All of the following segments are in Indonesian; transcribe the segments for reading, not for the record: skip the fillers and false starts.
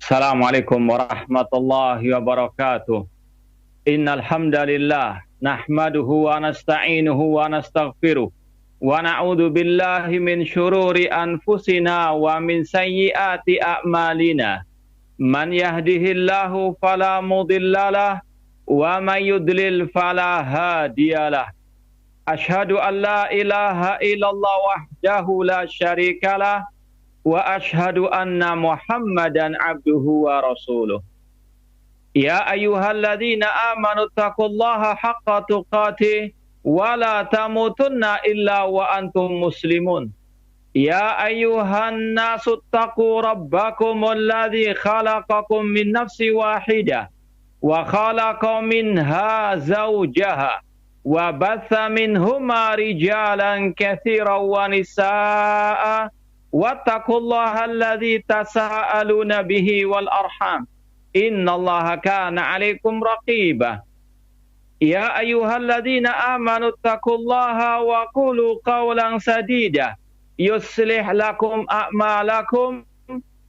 Assalamualaikum warahmatullahi wabarakatuh. Innal hamdalillah nahmaduhu wa nasta'inuhu wa nastaghfiruh wa na'udzu billahi min syururi anfusina wa min sayyiati a'malina. Man yahdihillahu fala mudhillalah wa man yudlil fala hadiyalah. Asyhadu an la ilaha illallah wahdahu la syarikalah wa asyhadu anna Muhammadan abduhu wa rasuluh. Ya ayyuhalladzina amanu taqullaha haqqa tuqatih wa la tamutunna illa wa antum muslimun. Ya ayyuhan nasu taqu rabbakumul ladzi khalaqakum min nafsin wahidah wa khalaqa minha zawjaha wa batha minhuma rijalan katsiran wa nisaa'a wattaqullaha alladzi tasaaluna bihi wal arham innallaha kana 'alaikum raqiba. Ya ayyuhalladzina amanu taqullaha wa qulu qawlan sadida yuslih lakum a'malakum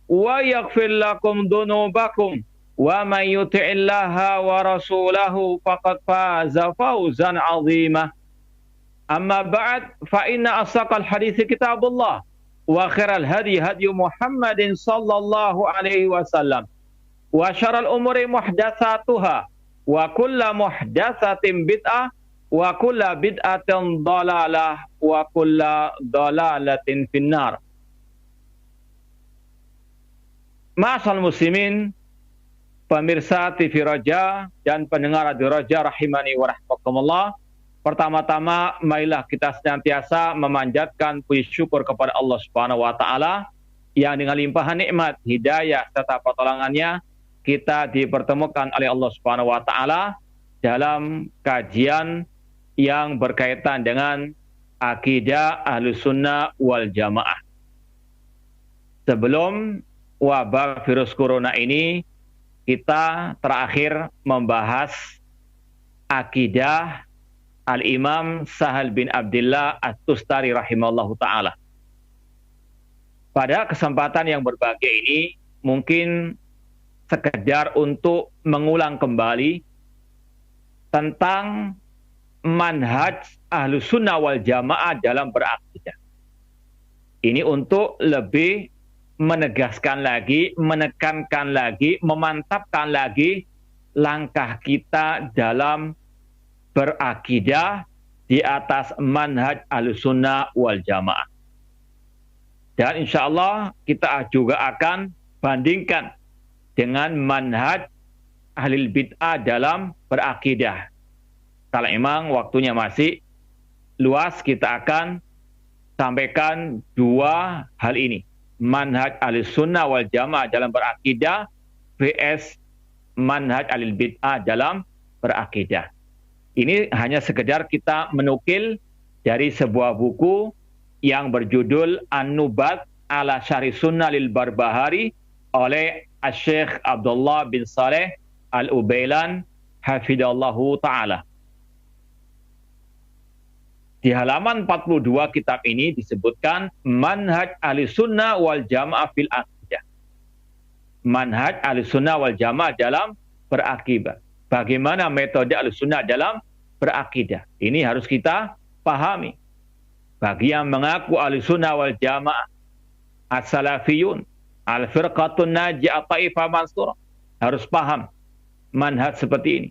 wa yaghfir lakum dhunubakum wa may yuti'illaha wa rasulahu faqad faza fawzan 'azima. Amma ba'd, fa inna asaqal hadithi kitabullah wa khairal hadi hadi Muhammadin sallallahu alaihi wasallam wa syarrul umuri muhdatsatuha wa kullu muhdatsatin bid'ah wa kullu bid'atin dhalalah wa kullu dhalalatin finnar. Ma'asal muslimin, pemirsa TV Roja dan pendengar Radio Roja rahimani wa rahmakumullah. Pertama-tama, marilah kita senantiasa memanjatkan puji syukur kepada Allah Subhanahu wa taala yang dengan limpahan nikmat, hidayah serta pertolongannya kita dipertemukan oleh Allah Subhanahu wa taala dalam kajian yang berkaitan dengan akidah Ahlussunnah wal Jamaah. Sebelum wabah virus corona ini, kita terakhir membahas akidah Al-Imam Sahal bin Abdullah At-Tustari rahimahullahu ta'ala. Pada kesempatan yang berbahagia ini, mungkin sekedar untuk mengulang kembali tentang manhaj Ahlussunnah wal Jamaah dalam berakidah. Ini untuk lebih menegaskan lagi, menekankan lagi, memantapkan lagi langkah kita dalam berakidah di atas manhaj Ahlussunnah wal Jamaah. Dan insya Allah kita juga akan bandingkan dengan manhaj ahlul bid'ah dalam berakidah. Kalau memang waktunya masih luas, kita akan sampaikan dua hal ini. Manhaj Ahlussunnah wal Jamaah dalam berakidah vs manhaj ahlul bid'ah dalam berakidah. Ini hanya sekedar kita menukil dari sebuah buku yang berjudul An-Nubat ala Syarih Sunnah lil Barbahari oleh Syekh Abdullah bin Saleh Al-Ubailan hafidhallahu ta'ala. Di halaman 42 kitab ini disebutkan manhaj Ahlussunnah wal Jamaah fil aqidah. Manhaj Ahlussunnah wal Jamaah dalam berakidah. Bagaimana metode Ahlussunnah dalam berakidah? Ini harus kita pahami. Bagi yang mengaku Ahlussunnah wal Jamaah, as-salafiyun, al-firqatun najiyah, ta'ifah mansurah, harus paham manhaj seperti ini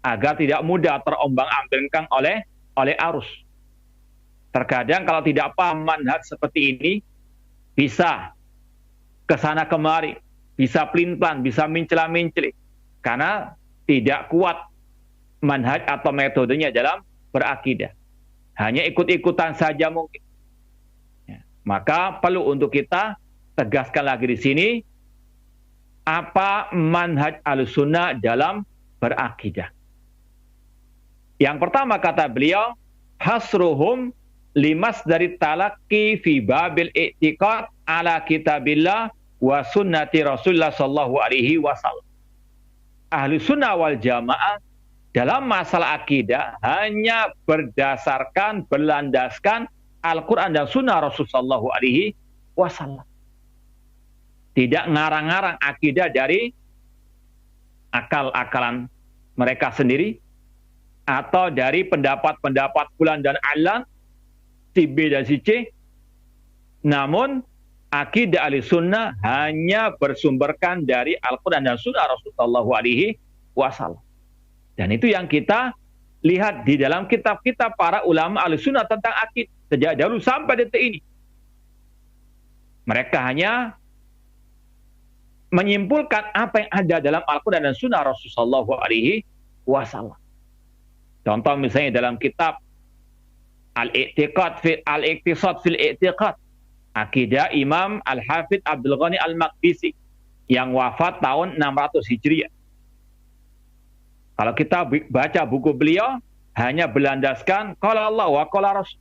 agar tidak mudah terombang-ambingkan oleh arus. Terkadang kalau tidak paham manhaj seperti ini, bisa kesana kemari, bisa pelin-pelan, bisa mencela-menceli, karena tidak kuat manhaj atau metodenya dalam berakidah. Hanya ikut-ikutan saja mungkin. Ya, maka perlu untuk kita tegaskan lagi di sini, apa manhaj Ahlussunnah dalam berakidah. Yang pertama kata beliau, hasruhum limas dari talaqi fi babil i'tiqad ala kitabillah wa sunnati Rasulullah sallallahu alaihi wasallam. Ahlussunnah wal Jamaah dalam masalah akidah hanya berdasarkan, berlandaskan Al-Quran dan Sunnah Rasulullah sallallahu alaihi wasallam. Tidak ngarang-ngarang akidah dari akal-akalan mereka sendiri, atau dari pendapat-pendapat fulan dan alan, si B dan si C. Namun akidah Ahlussunnah hanya bersumberkan dari Al-Quran dan Sunnah Rasulullah SAW. Dan itu yang kita lihat di dalam kitab-kitab para ulama Ahlussunnah tentang akidah sejak dahulu sampai detik ini. Mereka hanya menyimpulkan apa yang ada dalam Al-Quran dan Sunnah Rasulullah SAW. Contoh misalnya dalam kitab Al-Iqtisad fil I'tiqad, akidah Imam Al-Hafidh Abdul Ghani Al-Maqdisi yang wafat tahun 600 Hijriah. Kalau kita baca buku beliau, hanya berlandaskan qala Allah wa qala Rasul.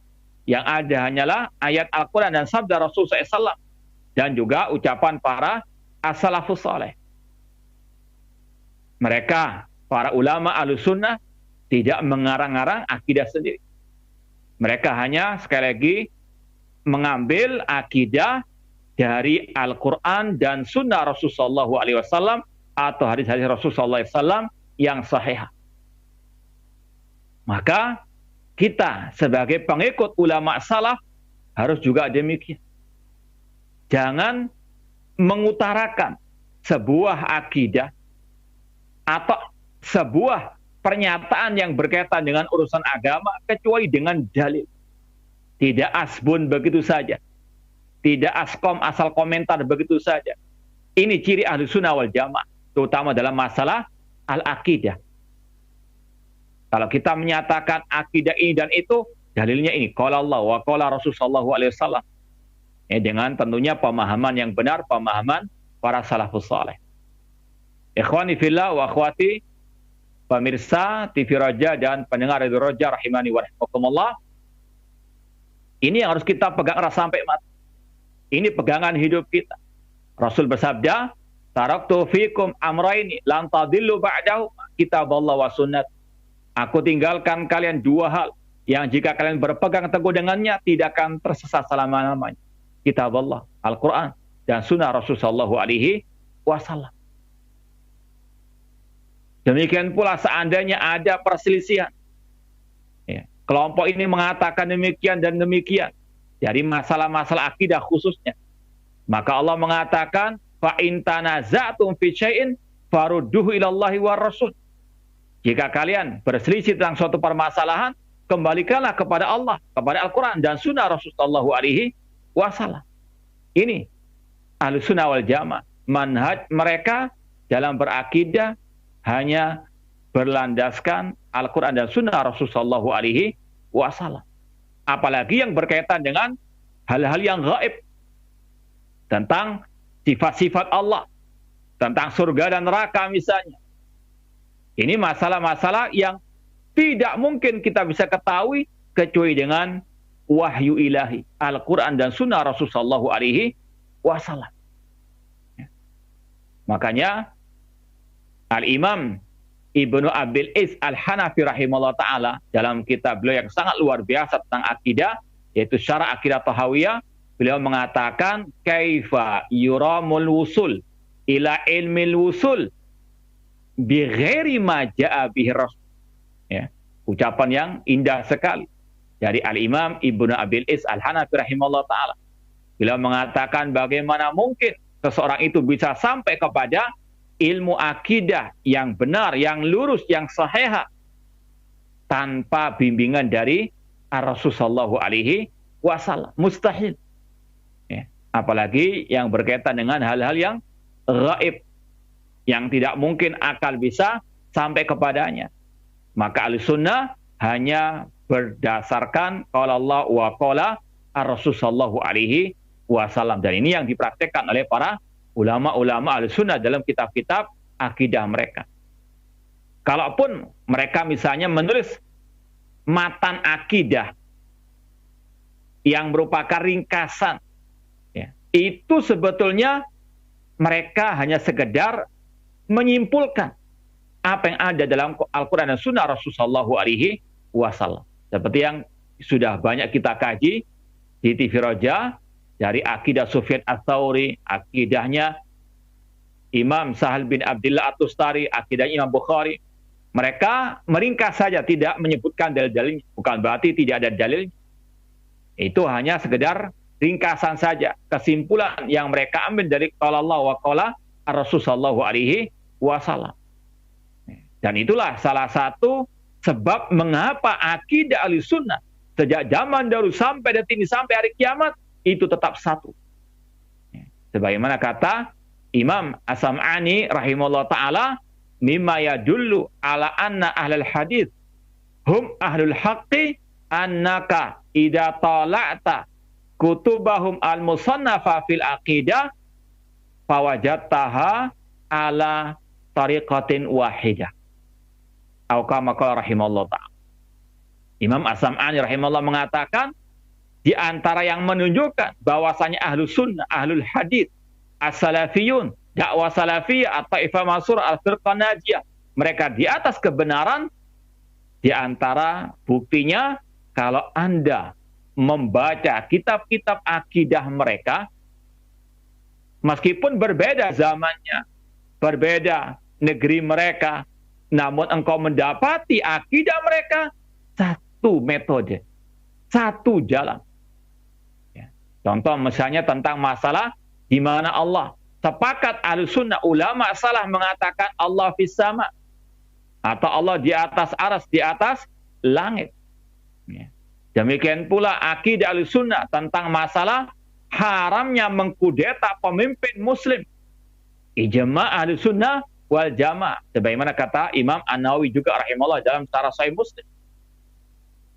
Yang ada hanyalah ayat Al-Quran dan sabda Rasul SAW, dan juga ucapan para as-salafus saleh. Mereka, para ulama Ahlussunnah, tidak mengarang-arang akidah sendiri. Mereka hanya, sekali lagi, mengambil akidah dari Al-Quran dan Sunnah Rasulullah SAW atau hadis-hadis Rasulullah SAW yang sahih. Maka kita sebagai pengikut ulama salaf harus juga demikian. Jangan mengutarakan sebuah akidah atau sebuah pernyataan yang berkaitan dengan urusan agama kecuali dengan dalil. Tidak asbun begitu saja. Tidak askom asal komentar begitu saja. Ini ciri Ahlussunnah wal Jamaah, terutama dalam masalah al-aqidah. Kalau kita menyatakan akidah ini dan itu, dalilnya ini. Qala Allah wa qala Rasulullah SAW. Dengan tentunya pemahaman yang benar, pemahaman para salafus saleh. Ikhwani fillah wa akhwati, pemirsa TV Roja dan pendengar Radio Roja rahimani wa rahimakumullah. Ini yang harus kita pegang sampai mati. Ini pegangan hidup kita. Rasul bersabda, taraktu fikum amraini lan tadillu ba'dahu kitaballah wa sunnat. Aku tinggalkan kalian dua hal yang jika kalian berpegang teguh dengannya tidak akan tersesat selama-lamanya. Kitab Allah, Al-Quran, dan Sunnah Rasulullah SAW. Demikian pula seandainya ada perselisihan, ya, kelompok ini mengatakan demikian dan demikian dari masalah-masalah akidah khususnya, maka Allah mengatakan fa in tanaza'tum fi syai'in farudduhu ilallahi war rasul. Jika kalian berselisih tentang suatu permasalahan, kembalikanlah kepada Allah, kepada Al-Quran dan Sunnah Rasulullah SAW. Ini Ahlussunnah wal Jamaah. Manhaj mereka dalam berakidah hanya berlandaskan Al-Quran dan Sunnah Rasulullah SAW. Apalagi yang berkaitan dengan hal-hal yang gaib, tentang sifat-sifat Allah, tentang surga dan neraka misalnya. Ini masalah-masalah yang tidak mungkin kita bisa ketahui kecuali dengan wahyu ilahi, Al-Quran dan Sunnah Rasulullah SAW. Makanya Al-Imam Ibnu Abil Is Al-Hanafi rahimahullah ta'ala dalam kitab beliau yang sangat luar biasa tentang akidah, yaitu Syarah Aqidah Tahawiyah, beliau mengatakan kaifa yuramul wusul ila ilmil wusul bi ghairi ma ja'a bihi rasul. Ya, ucapan yang indah sekali dari Al-Imam Ibnu Abil Is Al-Hanafi rahimahullah ta'ala. Beliau mengatakan bagaimana mungkin seseorang itu bisa sampai kepada ilmu akidah yang benar, yang lurus, yang sahih tanpa bimbingan dari Rasulullah SAW. Mustahil. Ya. Apalagi yang berkaitan dengan hal-hal yang gaib, yang tidak mungkin akal bisa sampai kepadanya. Maka Ahlussunnah hanya berdasarkan qala Allah wa qala Rasulullah SAW. Dan ini yang dipraktekkan oleh para ulama-ulama Ahlussunnah dalam kitab-kitab akidah mereka. Kalaupun mereka misalnya menulis matan akidah yang merupakan ringkasan, ya, itu sebetulnya mereka hanya sekedar menyimpulkan apa yang ada dalam Al-Quran dan Sunnah Rasulullah SAW. Seperti yang sudah banyak kita kaji di TV Roja, dari akidah Sufyan Ats-Tsauri, akidahnya Imam Sahal bin Abdullah At-Tustari, akidahnya Imam Bukhari. Mereka meringkas saja, tidak menyebutkan dalil-dalilnya. Bukan berarti tidak ada dalil. Itu hanya sekedar ringkasan saja, kesimpulan yang mereka ambil dari qala Allah wa qala Rasul sallallahu alaihi wasallam. Dan itulah salah satu sebab mengapa akidah Ahlussunnah sejak zaman dahulu sampai detik ini sampai hari kiamat itu tetap satu. Sebagaimana kata Imam As-Sam'ani rahimahullah ta'ala, mimma yadullu ala anna ahlul hadith hum ahlul haqqi annaka idza tala'ta kutubahum al-musannafa fil aqidah fawajadtaha ala tariqatin wahidah. Atau kama qala rahimahullah ta'ala. Imam As-Sam'ani rahimahullah mengatakan, di antara yang menunjukkan bahwasanya ahlus sunnah, ahlul hadith, as-salafiyun, dakwah salafiyah, at-taifah mansur, al-firqah najiyah, mereka di atas kebenaran. Di antara buktinya, kalau Anda membaca kitab-kitab akidah mereka, meskipun berbeda zamannya, berbeda negeri mereka, namun engkau mendapati akidah mereka satu metode, satu jalan. Contoh misalnya tentang masalah di mana Allah. Sepakat Ahlussunnah, ulama salah mengatakan Allah fis sama, atau Allah di atas aras, di atas langit. Demikian pula akidah Ahlussunnah tentang masalah haramnya mengkudeta pemimpin muslim. Ijma' Ahlussunnah wal Jamaah. Sebagaimana kata Imam An-Nawawi juga rahimahullah dalam Syarah Sahih Muslim.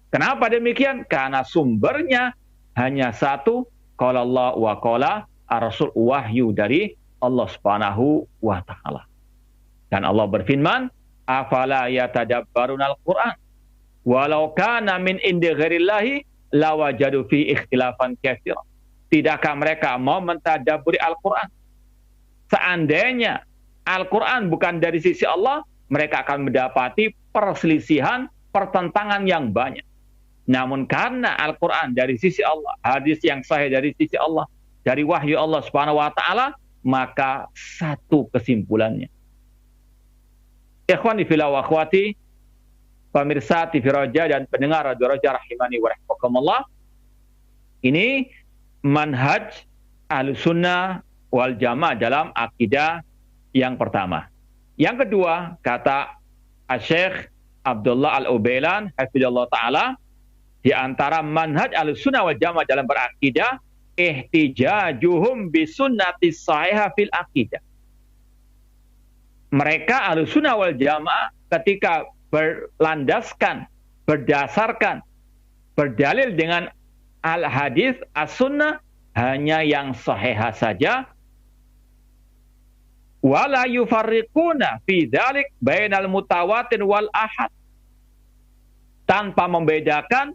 Kenapa demikian? Karena sumbernya hanya satu, qala Allah wa qala Ar-Rasul, wahyu dari Allah Subhanahu wa taala. Dan Allah berfirman, afala yatadabbarunal Qur'an walau kana min indi ghairillahi lawajadu fi ikhtilafan katsira. Tidakkah mereka mau mentadabburi Al-Qur'an? Seandainya Al-Qur'an bukan dari sisi Allah, mereka akan mendapati perselisihan, pertentangan yang banyak. Namun karena Al-Quran dari sisi Allah, hadis yang sahih dari sisi Allah, dari wahyu Allah Subhanahu wa taala, maka satu kesimpulannya. Ikhwani fillah wa akhwati, pemirsa TV Roja dan pendengar Radio Roja rahimani wa rahimakumullah. Ini manhaj Ahlussunnah wal Jamaah dalam akidah yang pertama. Yang kedua, kata Syekh Abdullah Al-Ubailan hafizallahu taala, di antara manhaj Ahlussunnah wal Jamaah dalam berakidah, ihtijajuhum bisunnatis sahihah fil aqidah. Mereka Ahlussunnah wal Jamaah ketika berlandaskan, berdasarkan, berdalil dengan al-hadis, as-sunnah, hanya yang sahih saja. Wala yufarriquna fi dzalik bainal mutawatir wal ahad. Tanpa membedakan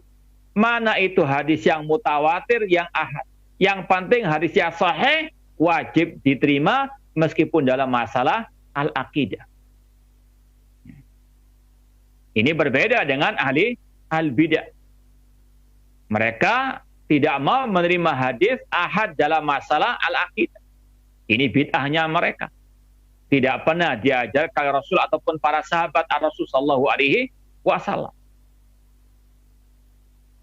mana itu hadis yang mutawatir, yang ahad. Yang penting hadis yang sahih wajib diterima meskipun dalam masalah al-aqidah. Ini berbeda dengan ahli al-bidah. Mereka tidak mau menerima hadis ahad dalam masalah al-aqidah. Ini bid'ahnya mereka. Tidak pernah diajarkan Rasul ataupun para sahabat Rasul sallallahu alaihi wasallam.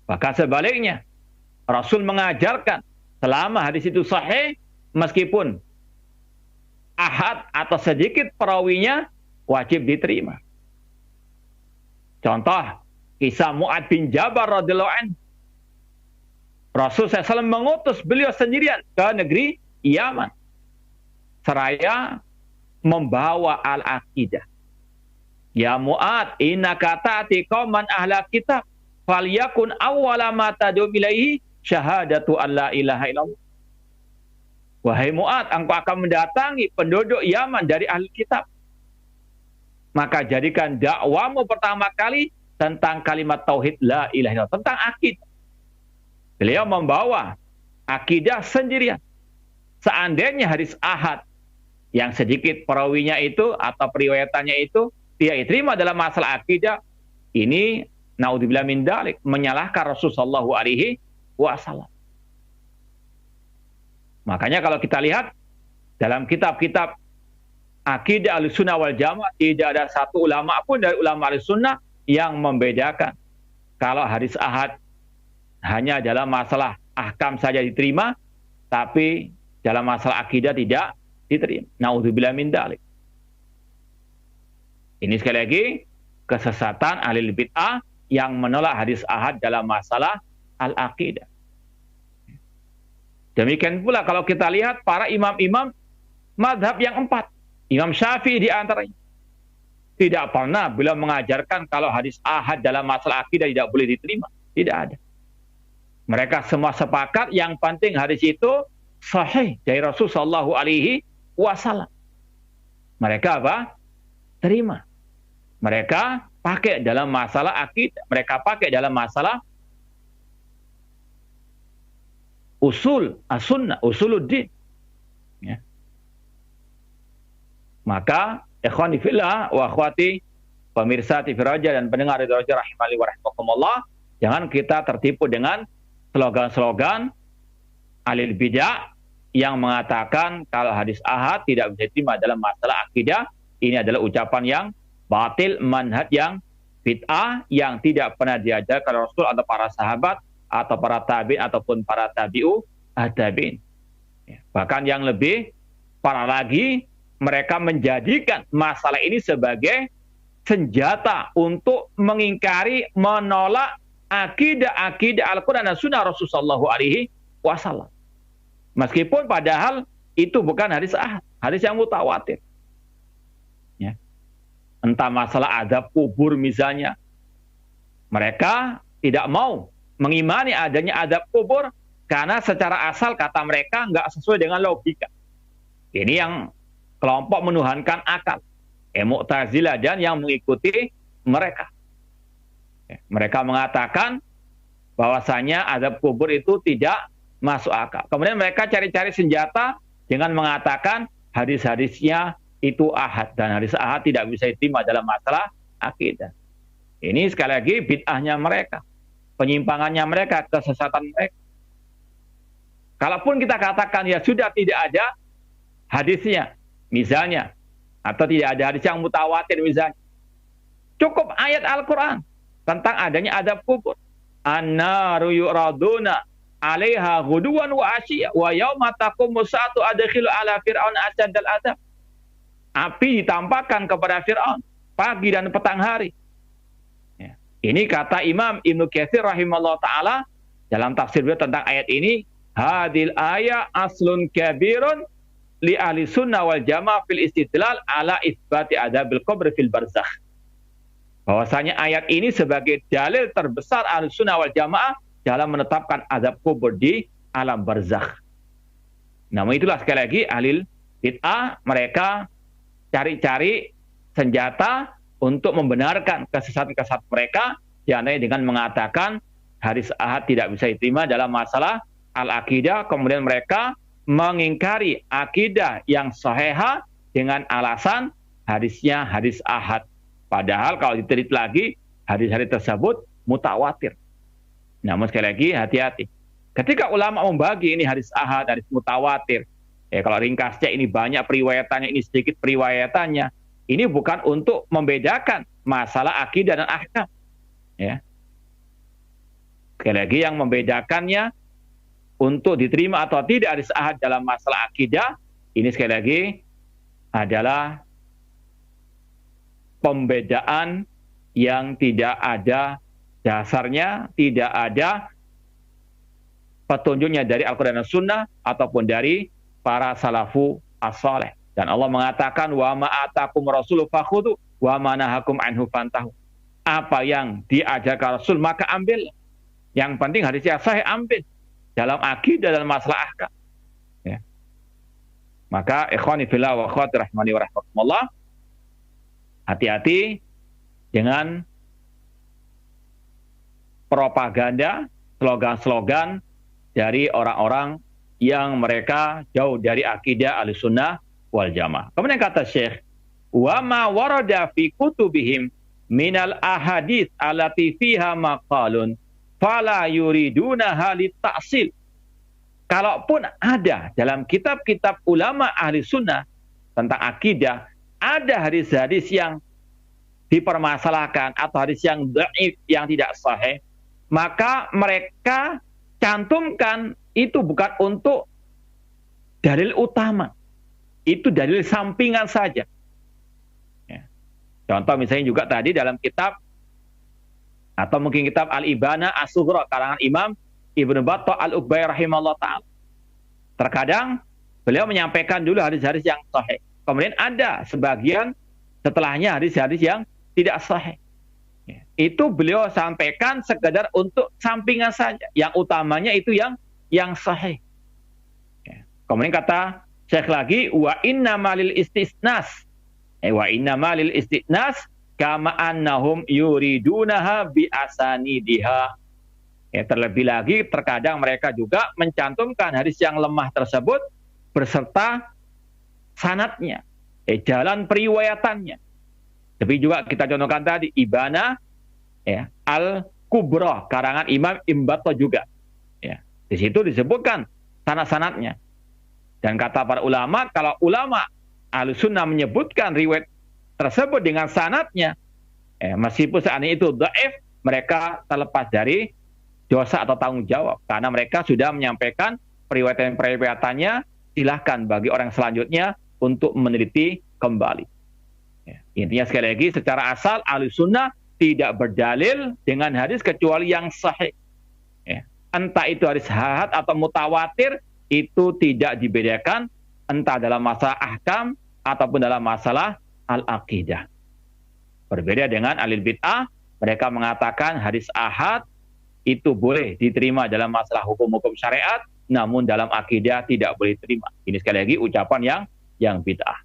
Maka sebaliknya, Rasul mengajarkan selama hadis itu sahih, meskipun ahad atau sedikit perawinya, wajib diterima. Contoh, kisah Mu'ad bin Jabal radhiyallahu anhu. Rasul SAW mengutus beliau sendirian ke negeri Yaman, seraya membawa al-aqidah. Ya Mu'ad, innaka ta'ti qauman ahla kitab, falyakun awwala ma tad'u ilaihi syahadatu an la ilaha illallah. Wahai Mu'ad, engkau akan mendatangi penduduk Yaman dari ahli kitab. Maka jadikan dakwamu pertama kali tentang kalimat tauhid la ilaha illallah, tentang akidah. Beliau membawa akidah sendirian. Seandainya hadis ahad yang sedikit perawinya itu atau periwayatannya itu tidak diterima dalam masalah akidah, ini naudzubillah min dzalik, menyalahkan Rasulullah sallallahu alaihi wasallam. Makanya kalau kita lihat dalam kitab-kitab akidah Ahlussunnah wal Jamaah, tidak ada satu ulama pun dari ulama Ahlussunnah yang membedakan kalau hadis ahad hanya dalam masalah ahkam saja diterima, tapi dalam masalah akidah tidak diterima. Na'udzubillah min dzalik. Ini sekali lagi kesesatan ahli bid'ah yang menolak hadis ahad dalam masalah al-aqidah. Demikian pula kalau kita lihat para imam-imam mazhab yang 4. Imam Syafi'i di antaranya. Tidak pernah beliau mengajarkan kalau hadis ahad dalam masalah akidah tidak boleh diterima. Tidak ada. Mereka semua sepakat yang penting hadis itu sahih dari Rasulullah SAW. Mereka apa? Terima. Mereka pakai dalam masalah akidah. Mereka pakai dalam masalah usul as-sunnah, usuluddin. Ya. Maka ikhwani fillah wa akhwati pemirsa TV Raja dan pendengar Radio Raja rahimani wa rahimakumullah, jangan kita tertipu dengan slogan-slogan ahli bidah yang mengatakan kalau hadis ahad tidak bisa diterima dalam masalah akidah. Ini adalah ucapan yang batil, manhaj yang bid'ah yang tidak pernah diajarkan Rasul atau para sahabat atau para tabi'in ataupun para tabi'u tabi'in. Bahkan yang lebih parah lagi, mereka menjadikan masalah ini sebagai senjata untuk mengingkari, menolak akidah Al-Quran dan Sunnah Rasulullah SAW. Meskipun padahal itu bukan hadis ahad, hadis yang mutawatir. Ya. Entah masalah azab kubur misalnya, mereka tidak mau mengimani adanya azab kubur karena secara asal kata mereka nggak sesuai dengan logika. Ini yang kelompok menuhankan akal, Mu'tazilah dan yang mengikuti mereka. Mereka mengatakan bahwasanya azab kubur itu tidak masuk akal. Kemudian mereka cari-cari senjata dengan mengatakan hadis-hadisnya itu ahad dan hadis ahad tidak bisa diterima dalam masalah akidah. Ini sekali lagi bid'ahnya mereka, penyimpangannya mereka, kesesatan mereka. Kalaupun kita katakan ya sudah tidak ada hadisnya misalnya, atau tidak ada hadis yang mutawatir misalnya, cukup ayat Al-Quran tentang adanya azab kubur. An-naru yu'raduna 'alaiha ghuduwan wa 'ashiyya wa yauma taqumu sa'atu adkhilu 'ala fir'aun asyaddal azab. Api ditampakkan kepada Fir'aun pagi dan petang hari. Ya. Ini kata Imam Ibnu Katsir rahimahullah ta'ala dalam tafsir beliau tentang ayat ini, hadil ayat aslun kabirun li ahli sunnah wal jamaah fil istidlal ala isbati adzabil qabr fil barzakh. Bahwasanya ayat ini sebagai dalil terbesar ahli sunnah wal jamaah dalam menetapkan azab kubur di alam barzakh. Namun itulah sekali lagi ahli bid'ah, mereka cari-cari senjata untuk membenarkan kesesatan-kesesatan mereka, yakni dengan mengatakan hadis ahad tidak bisa diterima dalam masalah al-aqidah. Kemudian mereka mengingkari akidah yang sahihah dengan alasan hadisnya hadis ahad. Padahal kalau diteliti lagi, hadis-hadis tersebut mutawatir. Namun sekali lagi hati-hati. Ketika ulama membagi ini hadis ahad, hadis mutawatir, kalau ringkasnya ini banyak periwayatannya, ini sedikit periwayatannya, ini bukan untuk membedakan masalah akidah dan ahkam. Ya. Sekali lagi yang membedakannya untuk diterima atau tidak hadis ahad dalam masalah akidah, ini sekali lagi adalah pembedaan yang tidak ada dasarnya, tidak ada petunjuknya dari Al-Quran dan Sunnah ataupun dari para salafu as-saleh. Dan Allah mengatakan wa ma atakum rasulu fakhudhu wa ma nahakum anhu fantahu. Apa yang diajarkan Rasul maka ambil. Yang penting hadisnya sahih, ambil. Dalam akidah dan masalah ahkam. Ya. Maka ikhwani fillah wa akhwati rahmani wa rahmatullah, hati-hati dengan propaganda, slogan-slogan dari orang-orang yang mereka jauh dari akidah Ahlussunnah wal Jamaah. Kemudian kata Syekh, wa ma warada fi kutubihim minal ahadits allati fiha maqalun fala yuriduna halit ta'sil kalaupun ada dalam kitab-kitab ulama ahli sunnah tentang akidah, ada hadis-hadis yang dipermasalahkan atau hadis yang dhaif, yang tidak sahih, maka mereka cantumkan itu bukan untuk dalil utama, itu dalil sampingan saja. Ya. Contoh misalnya juga tadi dalam kitab atau mungkin kitab Al-Ibana As-Sughra karangan Imam Ibnu Battah Al-Uqbai rahimahullah ta'ala. Terkadang beliau menyampaikan dulu hadis-hadis yang sahih. Kemudian ada sebagian setelahnya hadis-hadis yang tidak sahih. Ya. Itu beliau sampaikan sekedar untuk sampingan saja. Yang utamanya itu yang sahih. Ya. Kemudian kata Syekh lagi, wa inna malil istisnas. Wa inna malil istisnas kama annahum yuridunaha bi asanidiha. Ya, terlebih lagi terkadang mereka juga mencantumkan hadis yang lemah tersebut berserta sanadnya, jalan periwayatannya. Tapi juga kita contohkan tadi Ibana ya, Al-Kubra karangan Imam Ibnu Battah juga. Ya, di situ disebutkan sanad-sanadnya. Dan kata para ulama, kalau ulama Ahlussunnah menyebutkan riwayat tersebut dengan sanadnya, meskipun seandainya itu dhaif, mereka terlepas dari dosa atau tanggung jawab karena mereka sudah menyampaikan periwayatan-periwayatannya. Silahkan bagi orang selanjutnya untuk meneliti kembali. Ya. Intinya sekali lagi secara asal Ahlussunnah tidak berdalil dengan hadis kecuali yang sahih. Ya. Entah itu hadis ahad atau mutawatir, itu tidak dibedakan entah dalam masalah ahkam ataupun dalam masalah al-aqidah. Berbeda dengan ahlul bid'ah, mereka mengatakan hadis ahad itu boleh diterima dalam masalah hukum-hukum syariat, namun dalam akidah tidak boleh diterima. Ini sekali lagi ucapan yang bid'ah.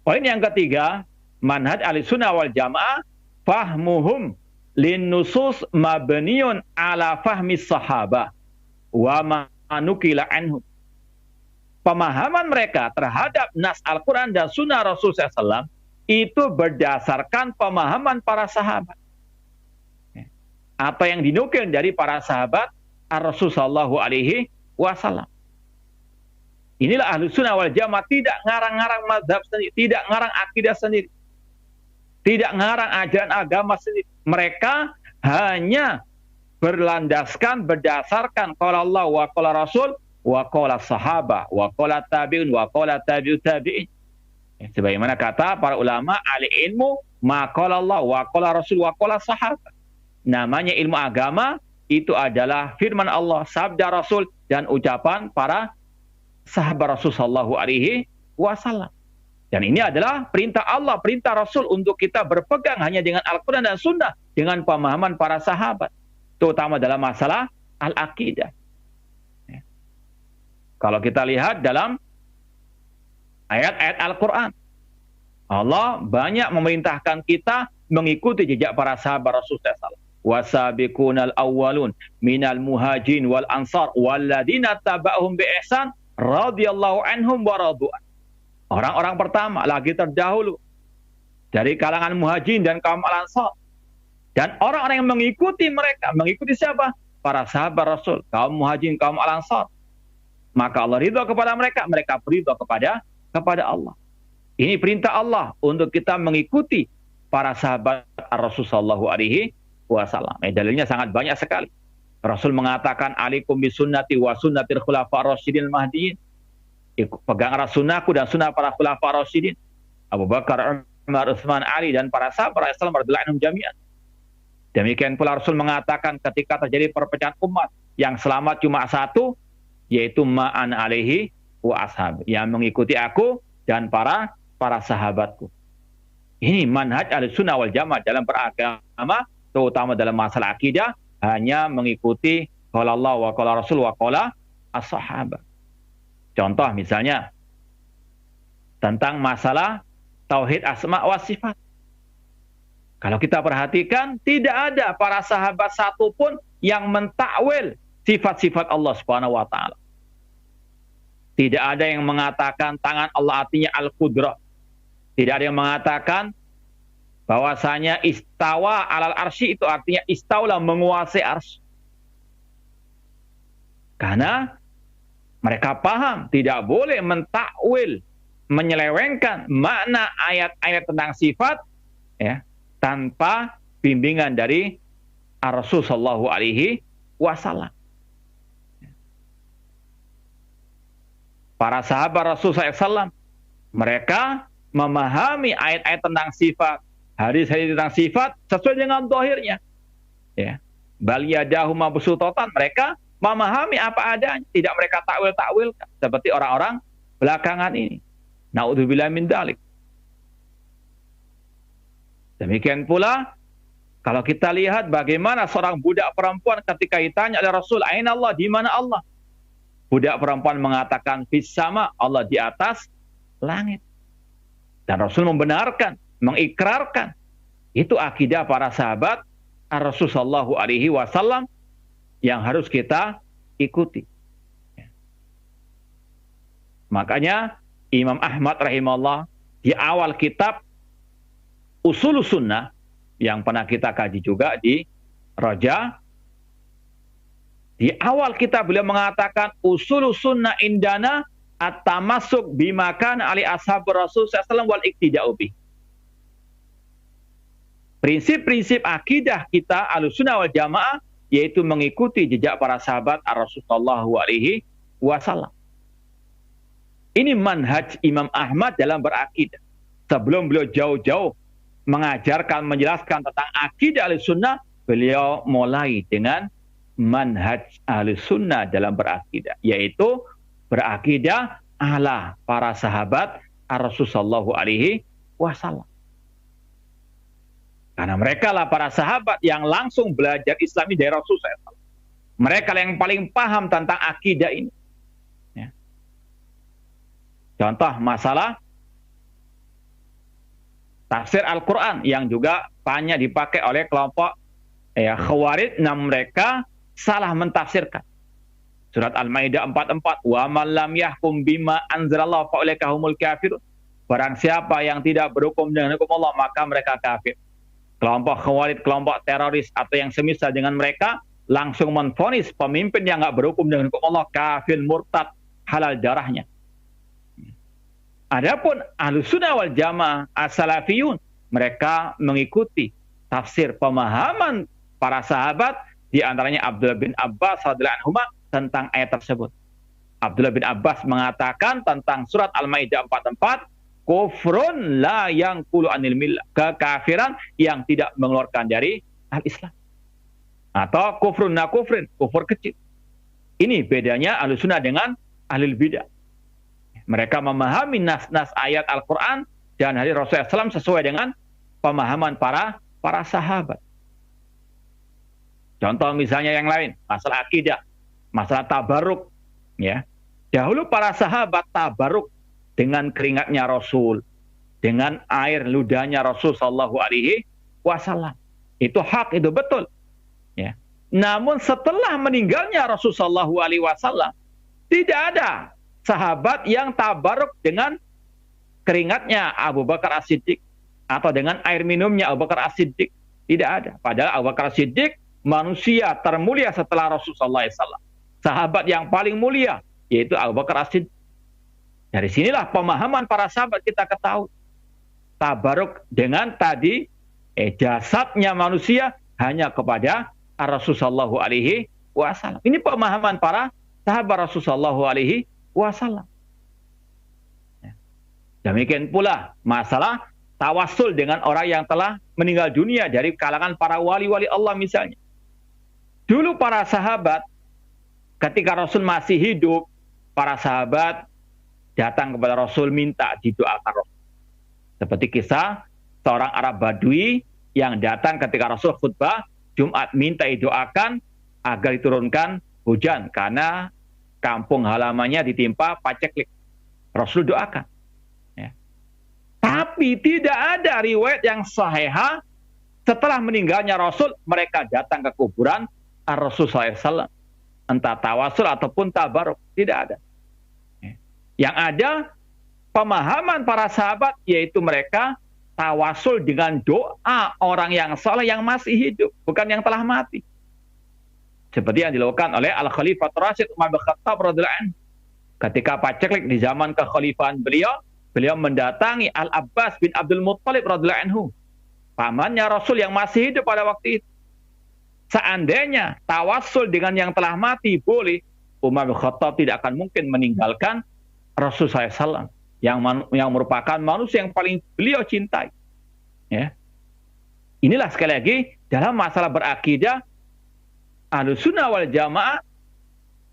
Poin yang ketiga, manhaj Ahlussunnah wal Jamaah fahmuhum lin nusus mabniun ala fahmi sahabah wa ma nukila anhum. Pemahaman mereka terhadap nas Al-Quran dan Sunnah Rasul SAW itu berdasarkan pemahaman para sahabat. Apa yang dinukil dari para sahabat Ar-Rasul sallallahu alaihi wasallam. Inilah Ahlussunnah wal Jamaah, tidak ngarang-ngarang mazhab sendiri, tidak ngarang akidah sendiri, tidak ngarang ajaran agama sendiri. Mereka hanya berlandaskan berdasarkan qala Allah wa qala Rasul wa qala sahabah wa qala tabi'un wa qala tabi'ut tabi'in. Sebagaimana kata para ulama ahli ilmu, ma qala Allah wa qala Rasul wa qala sahabah. Namanya ilmu agama itu adalah firman Allah, sabda Rasul, dan ucapan para sahabat Rasul sallallahu alaihi wasallam. Dan ini adalah perintah Allah, perintah Rasul untuk kita berpegang hanya dengan Al-Quran dan Sunnah, dengan pemahaman para sahabat, terutama dalam masalah al-aqidah. Ya. Kalau kita lihat dalam ayat-ayat Al-Quran, Allah banyak memerintahkan kita mengikuti jejak para sahabat Rasul SAW. Wasabiqunal awwalun minal muhajirin wal ansar walladzina taba'uhum bi ihsan radhiyallahu anhum wa radu'an. Orang-orang pertama lagi terdahulu dari kalangan muhajirin dan kaum al-ansar, dan orang-orang yang mengikuti mereka, mengikuti siapa? Para sahabat Rasul, kaum muhajirin, kaum al-ansar. Maka Allah ridha kepada mereka, mereka ridha kepada Allah. Ini perintah Allah untuk kita mengikuti para sahabat Rasul sallallahu alaihi wasallam. Dalilnya sangat banyak sekali. Rasul mengatakan, alaikum bisunnati wa sunnatil khulafa'ir rasyidin mahdiin. Peganglah sunnahku dan sunnah para khulafa'ir rasyidin. Abu Bakar, Umar, Utsman, Ali, dan para sahabat Rasulullah radhiyallahu anhum jami'an. Demikian pula Rasul mengatakan ketika terjadi perpecahan umat, yang selamat cuma satu, yaitu ma'an alaihi wa ashab, yang mengikuti aku dan para sahabatku. Ini manhaj Ahlussunnah wal Jamaah dalam beragama, terutama dalam masalah akidah, hanya mengikuti qala Allah wa qala Rasul wa qala as-sahabah. Contoh misalnya tentang masalah tauhid asma wa sifat. Kalau kita perhatikan, tidak ada para sahabat satupun yang mentakwil sifat-sifat Allah Subhanahu wa taala. Tidak ada yang mengatakan tangan Allah artinya al-qudrah. Tidak ada yang mengatakan bahwasanya istawa alal arsy itu artinya istaula, menguasai arsy. Karena mereka paham tidak boleh mentakwil, menyelewengkan makna ayat-ayat tentang sifat ya, tanpa bimbingan dari Rasul Shallallahu Alaihi Wasallam. Para sahabat Rasul SAW, mereka memahami ayat-ayat tentang sifat, hadis-hadis tentang sifat sesuai dengan zahirnya. Ya. Bal yadahu mabsuutatan, mereka memahami apa adanya, tidak mereka takwil-takwilkan seperti orang-orang belakangan ini. Naudzubillah min dzalik. Demikian pula kalau kita lihat bagaimana seorang budak perempuan ketika ditanya oleh Rasul, "Aina Allah?" Di mana Allah? Budak perempuan mengatakan, "Fis sama," Allah di atas langit. Dan Rasul membenarkan, mengikrarkan. Itu akidah para sahabat Rasul Shallallahu Alaihi Wasallam yang harus kita ikuti. Makanya Imam Ahmad rahimahullah di awal kitab Ushulus Sunnah yang pernah kita kaji juga di Raja, di awal kitab beliau mengatakan Ushulus Sunnah indana at-tamassuk bima kana ali ashab Rasul sallallahu wal iktida'u bih. Prinsip-prinsip akidah kita Ahlussunnah wal Jamaah yaitu mengikuti jejak para sahabat Rasul sallallahu alaihi wasallam. Ini manhaj Imam Ahmad dalam berakidah. Sebelum beliau jauh-jauh mengajarkan, menjelaskan tentang akidah Ahlussunnah, beliau mulai dengan manhaj Ahlussunnah dalam berakidah, yaitu berakidah ala para sahabat Rasul sallallahu alaihi wasallam. Karena mereka lah para sahabat yang langsung belajar Islam dari Rasul SAW. Mereka yang paling paham tentang akidah ini. Ya. Contoh masalah tafsir Al-Quran yang juga banyak dipakai oleh kelompok Khawarij, namun mereka salah mentafsirkan. Surat Al-Maidah 44, "Wa man lam yahkum bima anzalallahu fa ulaika humul kafirun." Barang siapa yang tidak berhukum dengan hukum Allah, maka mereka kafir. Kelompok Khawarij, kelompok teroris atau yang semisal dengan mereka langsung menvonis pemimpin yang nggak berhukum dengan hukum Allah kafir, murtad, halal darahnya. Adapun Ahlussunnah wal Jamaah as-salafiyun, mereka mengikuti tafsir pemahaman para sahabat, di antaranya Abdullah bin Abbas radhiyallahu anhu tentang ayat tersebut. Abdullah bin Abbas mengatakan tentang surat Al-Maidah 44, kufrun la yanqulu anil millah, kekafiran yang tidak mengeluarkan dari al-Islam. Atau kufrun na kufrin, kufur kecil. Ini bedanya Ahlussunnah dengan Ahlul Bidah. Mereka memahami nas-nas ayat Al-Quran dan hadis Rasulullah SAW sesuai dengan pemahaman para sahabat. Contoh misalnya yang lain, masalah akidah, masalah tabaruk. Ya. Dahulu para sahabat tabaruk dengan keringatnya Rasul, dengan air ludahnya Rasul Sallallahu Alaihi Wasallam. Itu hak, itu betul. Ya. Namun setelah meninggalnya Rasul Sallallahu Alaihi Wasallam, tidak ada sahabat yang tabaruk dengan keringatnya Abu Bakar As-Siddiq atau dengan air minumnya Abu Bakar As-Siddiq. Tidak ada. Padahal Abu Bakar As-Siddiq manusia termulia setelah Rasul Sallallahu Alaihi Wasallam. Sahabat yang paling mulia yaitu Abu Bakar As-Siddiq. Dari sinilah pemahaman para sahabat kita ketahui. Tabaruk dengan tadi jasadnya manusia hanya kepada Rasul Sallallahu Alaihi Wasallam. Ini pemahaman para sahabat Rasul Sallallahu Alaihi Wasallam. Demikian pula masalah tawassul dengan orang yang telah meninggal dunia dari kalangan para wali-wali Allah misalnya. Dulu para sahabat ketika Rasul masih hidup, para sahabat datang kepada Rasul minta didoakan Rasul. Seperti kisah seorang Arab Badui yang datang ketika Rasul khutbah Jumat minta didoakan agar diturunkan hujan karena kampung halamannya ditimpa paceklik. Rasul doakan. Ya. Tapi tidak ada riwayat yang sahihah setelah meninggalnya Rasul mereka datang ke kuburan Rasul SAW. Entah tawasul ataupun tabaruk. Tidak ada. Yang ada pemahaman para sahabat yaitu mereka tawasul dengan doa orang yang saleh yang masih hidup, bukan yang telah mati. Seperti yang dilakukan oleh Al-Khalifah Rasyid Umar bin Khattab radhiyallahu anhu. Ketika paceklik di zaman kekhalifahan beliau, beliau mendatangi Al-Abbas bin Abdul Muttalib radhiyallahu anhu, pamannya Rasul yang masih hidup pada waktu itu. Seandainya tawassul dengan yang telah mati boleh, Umar bin Khattab tidak akan mungkin meninggalkan Rasul SAW yang merupakan manusia yang paling beliau cintai. Ya. Inilah sekali lagi dalam masalah berakidah, Ahlussunnah wal Jamaah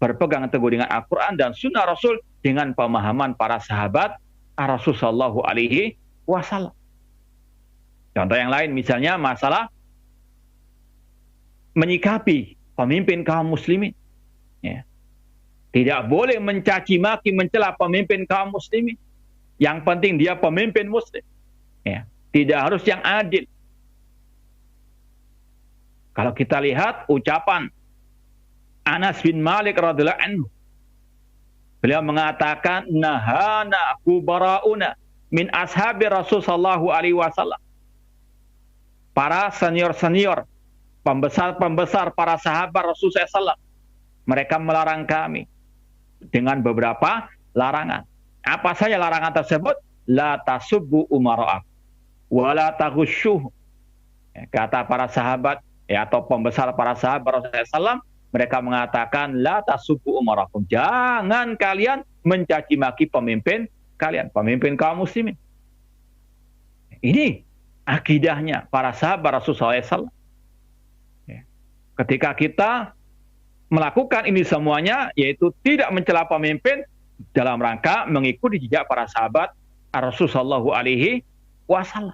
berpegang teguh dengan Al-Quran dan Sunnah Rasul dengan pemahaman para sahabat Rasul Shallallahu Alaihi Wasallam. Contoh yang lain misalnya masalah menyikapi pemimpin kaum muslimin. Ya. Tidak boleh mencaci maki, mencela pemimpin kaum muslimin. Yang penting dia pemimpin muslim. Ya. Tidak harus yang adil. Kalau kita lihat ucapan Anas bin Malik radhiyallahu anhu, beliau mengatakan nahana kubarauna min ashabi Rasul sallallahu alaihi wasallam. Para senior-senior, pembesar-pembesar para sahabat Rasul SAW, mereka melarang kami dengan beberapa larangan. Apa saja larangan tersebut? La tasubbu umara'ah wa la taghushuh. Kata para sahabat atau pembesar para sahabat Rasulullah SAW, mereka mengatakan la tasubbu umarakum, jangan kalian mencaci maki pemimpin kalian, pemimpin kaum muslimin. Ini akidahnya para sahabat Rasulullah SAW. Ketika kita melakukan ini semuanya, yaitu tidak mencela pemimpin dalam rangka mengikuti jejak para sahabat Rasulullah SAW.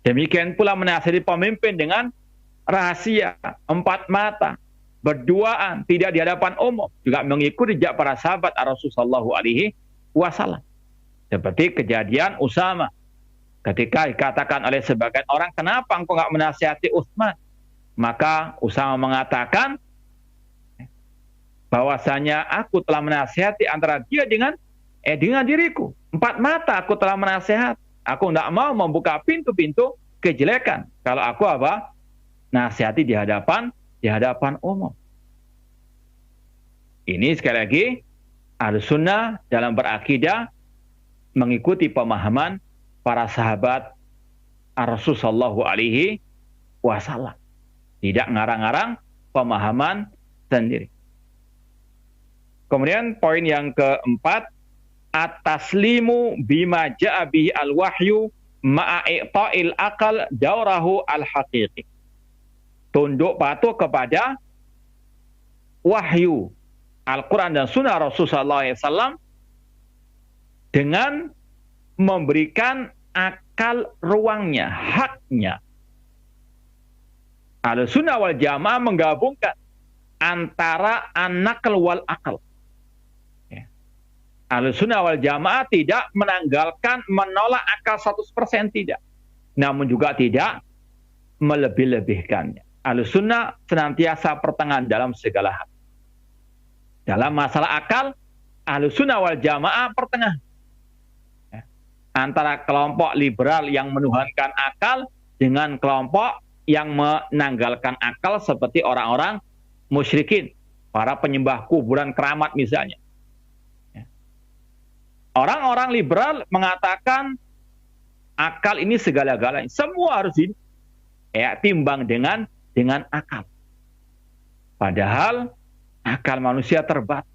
Demikian pula menasihati pemimpin dengan rahasia, empat mata, berduaan, tidak di hadapan umum, juga mengikuti jejak para sahabat Rasulullah SAW. Seperti kejadian Usama, ketika dikatakan oleh sebagian orang, kenapa engkau nggak menasihati Utsman? Maka Usama mengatakan bahwasanya aku telah menasihati antara dia dengan diriku. Empat mata aku telah menasihati. Aku tidak mau membuka pintu-pintu kejelekan. Kalau aku nasihati di hadapan umum. Ini sekali lagi Ahlussunnah dalam berakidah mengikuti pemahaman para sahabat Rasul sallallahu alaihi wasallam. Tidak ngarang-ngarang pemahaman sendiri. Kemudian poin yang keempat, at-taslimu bima ja'a bihi al-wahyu ma'a i'ta'il aqal daurahu al-haqiqi. Tunduk patuh kepada wahyu Al-Quran dan Sunnah Rasulullah SAW dengan memberikan akal ruangnya, haknya. Ahlussunnah wal Jamaah menggabungkan antara an-naql wal akal. Ahlussunnah wal Jamaah tidak menanggalkan, menolak akal 100%, tidak. Namun juga tidak melebih-lebihkannya. Ahlussunnah senantiasa pertengahan dalam segala hal. Dalam masalah akal, Ahlussunnah wal Jamaah pertengahan. Antara kelompok liberal yang menuhankan akal dengan kelompok yang menanggalkan akal seperti orang-orang musyrikin, para penyembah kuburan keramat misalnya. Orang-orang liberal mengatakan akal ini segala-galanya, semua harus timbang dengan akal. Padahal akal manusia terbatas.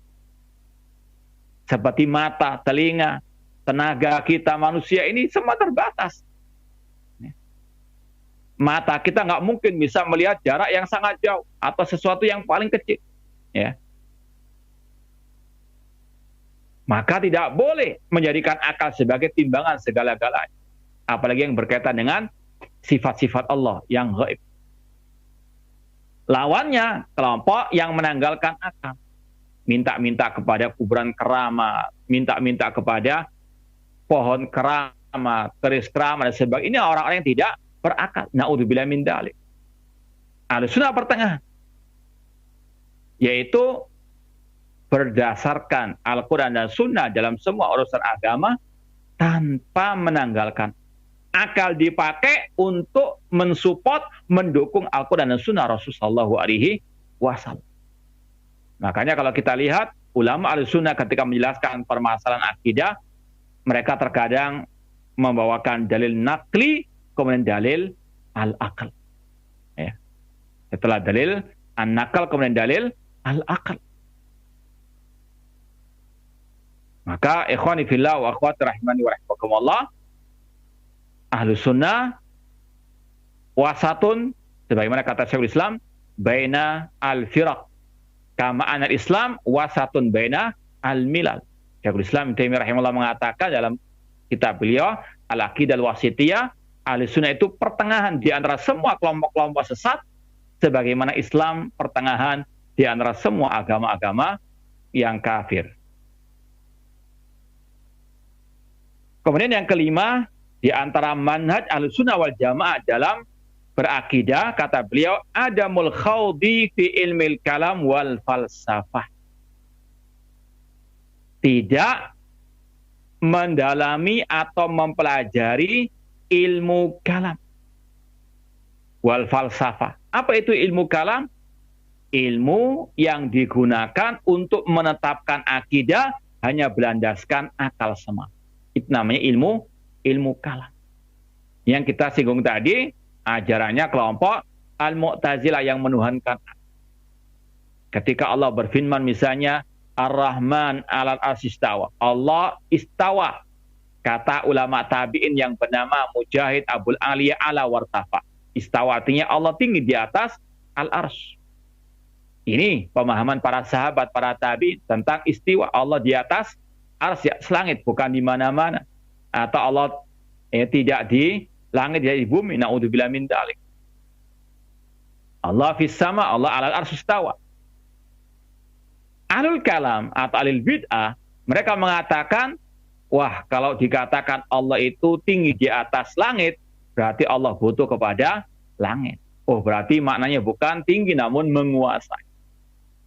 Seperti mata, telinga, tenaga kita manusia ini semua terbatas. Mata kita nggak mungkin bisa melihat jarak yang sangat jauh atau sesuatu yang paling kecil. Ya. Maka tidak boleh menjadikan akal sebagai timbangan segala-galanya. Apalagi yang berkaitan dengan sifat-sifat Allah yang gaib. Lawannya, kelompok yang menanggalkan akal. Minta-minta kepada kuburan keramat, minta-minta kepada pohon keramat, keris keramat, dan sebagainya. Ini orang-orang yang tidak berakal. Na'udzubillah min dzalik. Ahlussunnah pertengahan. Yaitu berdasarkan Al-Quran dan Sunnah dalam semua urusan agama tanpa menanggalkan akal dipakai untuk mensupport, mendukung Al-Quran dan Sunnah Rasulullah SAW. Makanya kalau kita lihat, ulama Ahlussunnah ketika menjelaskan permasalahan akidah, mereka terkadang membawakan dalil nakli, kemudian dalil al-akal. Ya. Setelah dalil an-nakal, kemudian dalil al-akal. Maka ikhwani fillah wa akhwati rahimani wa rahimakumullah, Ahlussunnah wasatun, sebagaimana kata Syekhul Islam, baina al-firaq, kama anal Islam wasatun baina al-milal. Syekhul Islam Ibnu Taimiyah rahimahullah mengatakan dalam kitab beliau Al-Aqidah Al-Wasithiyah, Ahlussunnah itu pertengahan di antara semua kelompok-kelompok sesat, sebagaimana Islam pertengahan di antara semua agama-agama yang kafir. Kemudian yang kelima, di antara manhaj Ahlussunnah wal Jamaah dalam berakidah, kata beliau, adamul khawdi fi ilmil kalam wal falsafah. Tidak mendalami atau mempelajari ilmu kalam wal falsafah. Apa itu ilmu kalam? Ilmu yang digunakan untuk menetapkan akidah hanya berlandaskan akal semata. Itu namanya ilmu kalam. Yang kita singgung tadi, ajarannya kelompok Al-Mu'tazilah yang menuhankan. Ketika Allah berfirman misalnya, Ar-Rahman 'alal arsy istawa. Allah istawa. Kata ulama tabi'in yang bernama Mujahid Abul Aliyah ala wartafa. Istawa artinya Allah tinggi di atas al-arsy. Ini pemahaman para sahabat, para tabi'in tentang istiwa. Allah di atas arsy, langit, bukan di mana-mana. Atau Allah tidak di langit, tidak di bumi. Na'udzubillah min dzalik. Allah fis sama, Allah 'alal arsy istawa. Ahlul kalam atau ahlul bid'ah, mereka mengatakan, wah, kalau dikatakan Allah itu tinggi di atas langit, berarti Allah butuh kepada langit. Oh, berarti maknanya bukan tinggi namun menguasai.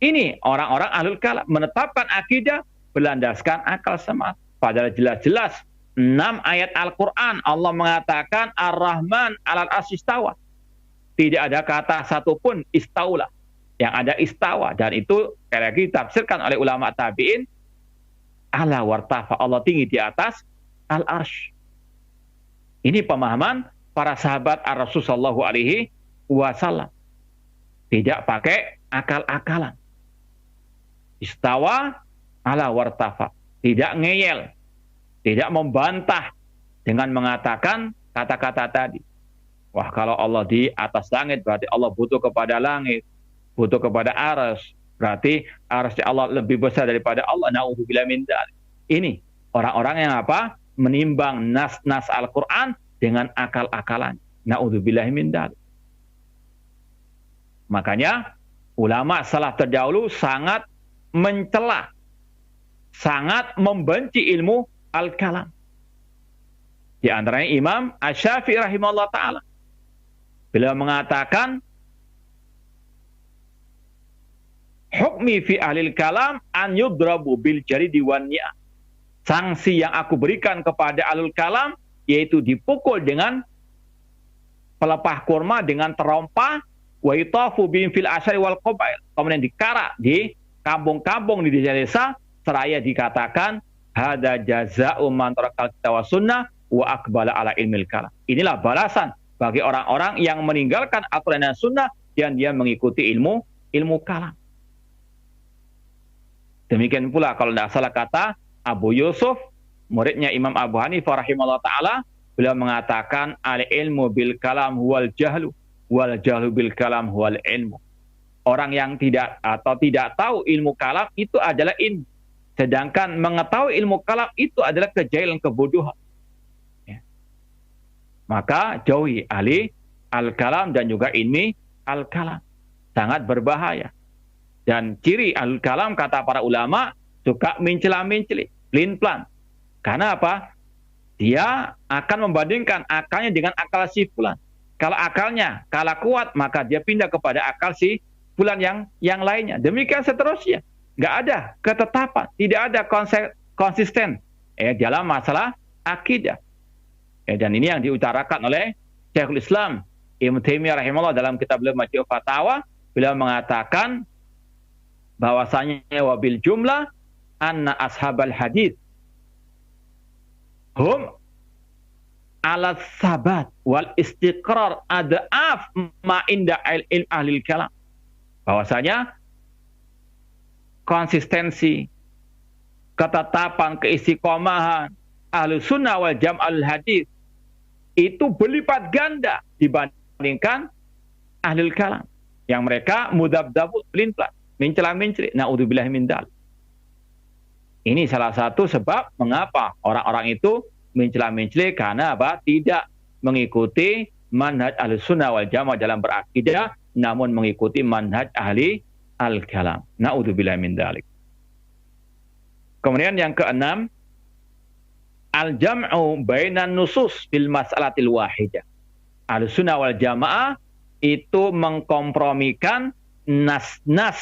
Ini orang-orang ahlul kalam menetapkan akidah berlandaskan akal semata. Padahal jelas-jelas 6 ayat Al-Quran Allah mengatakan Ar-Rahman 'alal arsy istawa. Tidak ada kata satupun istaulah. Yang ada istawa, dan itu sekali lagi ditafsirkan oleh ulama tabi'in ala wartafa, Allah tinggi di atas al-arsy. Ini pemahaman para sahabat Ar-Rasul sallallahu alaihi wasallam. Tidak pakai akal-akalan. Istawa ala wartafa, tidak ngeyel, tidak membantah dengan mengatakan kata-kata tadi. Wah, kalau Allah di atas langit berarti Allah butuh kepada langit, butuh kepada arsy, berarti arsy Allah lebih besar daripada Allah. Na'udzubillah min dzalik. Ini orang-orang yang apa? Menimbang nas-nas Al-Quran dengan akal-akalan. Na'udzubillah min dzalik. Makanya ulama salaf terdahulu sangat mencela, sangat membenci ilmu al-kalam. Di antaranya Imam Asy-Syafi'i rahimahullah ta'ala. Beliau mengatakan, hukmi fi ahlil kalam an yudrabu bil jaridi wan ni'ah. Sanksi yang aku berikan kepada ahlul kalam yaitu dipukul dengan pelepah kurma, dengan terompah, wa yutafu bihim fil asyari wal qabail. Kemudian dikarak di kampung-kampung, di desa-desa, seraya dikatakan hada jazaa'u man tarakal kitab wa sunnah wa aqbala ala ilmil kalam. Inilah balasan bagi orang-orang yang meninggalkan Al-Quran dan Sunnah dan dia mengikuti ilmu kalam. Demikian pula kalau tidak salah kata Abu Yusuf, muridnya Imam Abu Hanifah rahimahullah ta'ala, beliau mengatakan al-ilmu bil kalam huwal jahlu, wal jahlu bil kalam huwal ilmu. Orang yang tidak tahu ilmu kalam itu adalah ilmu. Sedangkan mengetahui ilmu kalam itu adalah kejahilan, kebodohan. Ya. Maka jauhi ahli al-kalam dan juga ilmi al-kalam. Sangat berbahaya. Dan ciri al-kalam kata para ulama suka mencela-menceli, pelin-pelan. Karena apa? Dia akan membandingkan akalnya dengan akal si fulan. Kalau akalnya kalah kuat, maka dia pindah kepada akal si fulan yang lainnya. Demikian seterusnya. Nggak ada ketetapan, tidak ada konsisten dalam masalah akidah. Dan ini yang diutarakan oleh Syekhul Islam Ibnu Taimiyah rahimahullah dalam kitab beliau Majmu' Fatawa. Beliau mengatakan bahwasanya wabil jumlah anna ashabal hadits hum ala sabat wal istiqrar adaf ma inda ahli kalam. Bahwasanya konsistensi, ketetapan, keistiqomahan ahli sunnah wal jam'al hadis itu berlipat ganda dibandingkan ahli kalam yang mereka mudabdabu, pelin-pelan, mencela-mencela. Na'udzubillahi min dzalik. Ini salah satu sebab mengapa orang-orang itu mencela-mencela, karena apa? Tidak mengikuti manhaj ahli sunnah wal jamaah dalam berakidah, namun mengikuti manhaj ahli al-kalam. Na'udzubillahi min dzalik. Kemudian yang keenam, al-jam'u bainan nusus fil mas'alatil wahidah. Ahli sunnah wal jamaah itu mengkompromikan nas-nas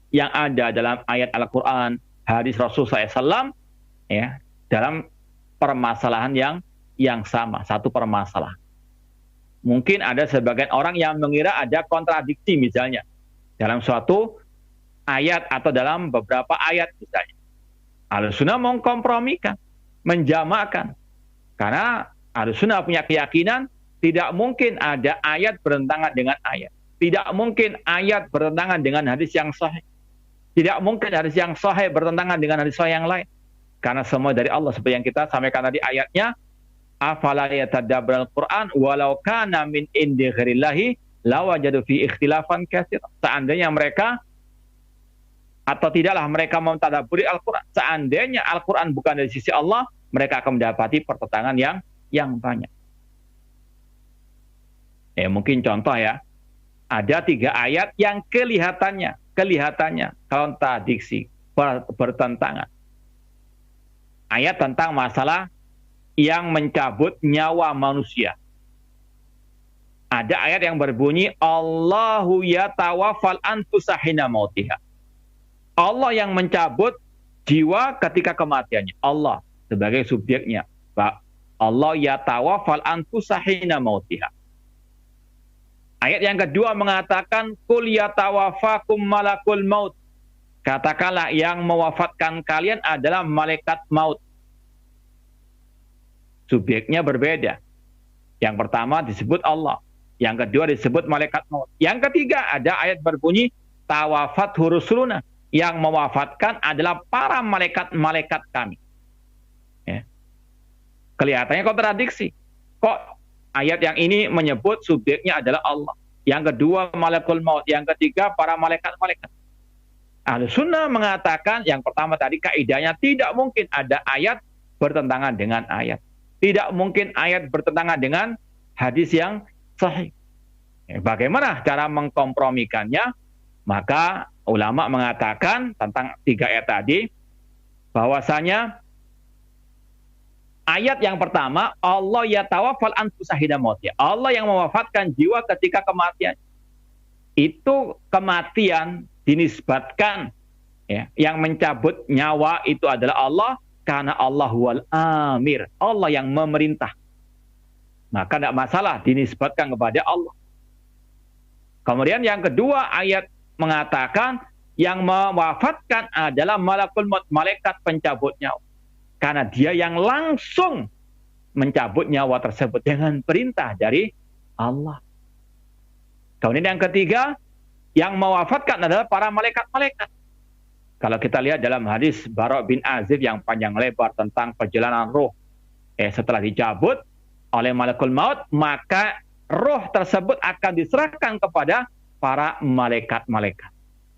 yang ada dalam ayat Al-Quran, hadis Rasulullah SAW, ya, dalam permasalahan yang sama, satu permasalahan. Mungkin ada sebagian orang yang mengira ada kontradiksi misalnya dalam suatu ayat atau dalam beberapa ayat misalnya. Ahlussunnah mengkompromikan, menjamakan. Karena Ahlussunnah punya keyakinan tidak mungkin ada ayat bertentangan dengan ayat. Tidak mungkin ayat bertentangan dengan hadis yang sahih. Tidak mungkin hadis yang sahih bertentangan dengan hadis sahih yang lain. Karena semua dari Allah, seperti yang kita sampaikan tadi ayatnya, afala yatadabbarul Qur'an walau kana min indi ghairillahi lawajadu fi ikhtilafan katsir. Seandainya mereka atau tidaklah mereka mentadabburi Al-Qur'an, seandainya Al-Qur'an bukan dari sisi Allah, mereka akan mendapati pertentangan yang banyak. Mungkin contoh ya, ada 3 ayat yang kelihatannya kontradiksi, bertentangan. Ayat tentang masalah yang mencabut nyawa manusia. Ada ayat yang berbunyi, Allahu yatawaffal anfusa hina mautiha. Allah yang mencabut jiwa ketika kematiannya. Allah sebagai subjeknya. Allah yatawaffal anfusa hina mautiha. Ayat yang kedua mengatakan, Qul yatawaffakum malakul maut. Katakanlah yang mewafatkan kalian adalah malaikat maut. Subjeknya berbeda. Yang pertama disebut Allah. Yang kedua disebut malaikat maut. Yang ketiga ada ayat berbunyi, Tawafat hurusuluna. Yang mewafatkan adalah para malaikat-malaikat kami. Ya. Kelihatannya kontradiksi. Kok ayat yang ini menyebut subjeknya adalah Allah. Yang kedua malakul maut. Yang ketiga para malaikat-malaikat. Ahlussunnah mengatakan yang pertama tadi kaidahnya tidak mungkin ada ayat bertentangan dengan ayat. Tidak mungkin ayat bertentangan dengan hadis yang sahih. Bagaimana cara mengkompromikannya? Maka ulama mengatakan tentang 3 ayat tadi, bahwasanya ayat yang pertama, Allah yatawaffal anfusa hina mautiha. Allah yang mewafatkan jiwa ketika kematian. Itu kematian dinisbatkan, ya, yang mencabut nyawa itu adalah Allah, karena Allah wal amir. Allah yang memerintah. Maka tidak masalah dinisbatkan kepada Allah. Kemudian yang kedua ayat mengatakan yang mewafatkan adalah malakul maut, malaikat pencabut nyawa. Karena dia yang langsung mencabut nyawa tersebut dengan perintah dari Allah. Kemudian yang ketiga, yang mewafatkan adalah para malaikat-malaikat. Kalau kita lihat dalam hadis Bara' bin Azib yang panjang lebar tentang perjalanan roh. Setelah dicabut oleh malakul maut, maka roh tersebut akan diserahkan kepada para malaikat-malaikat.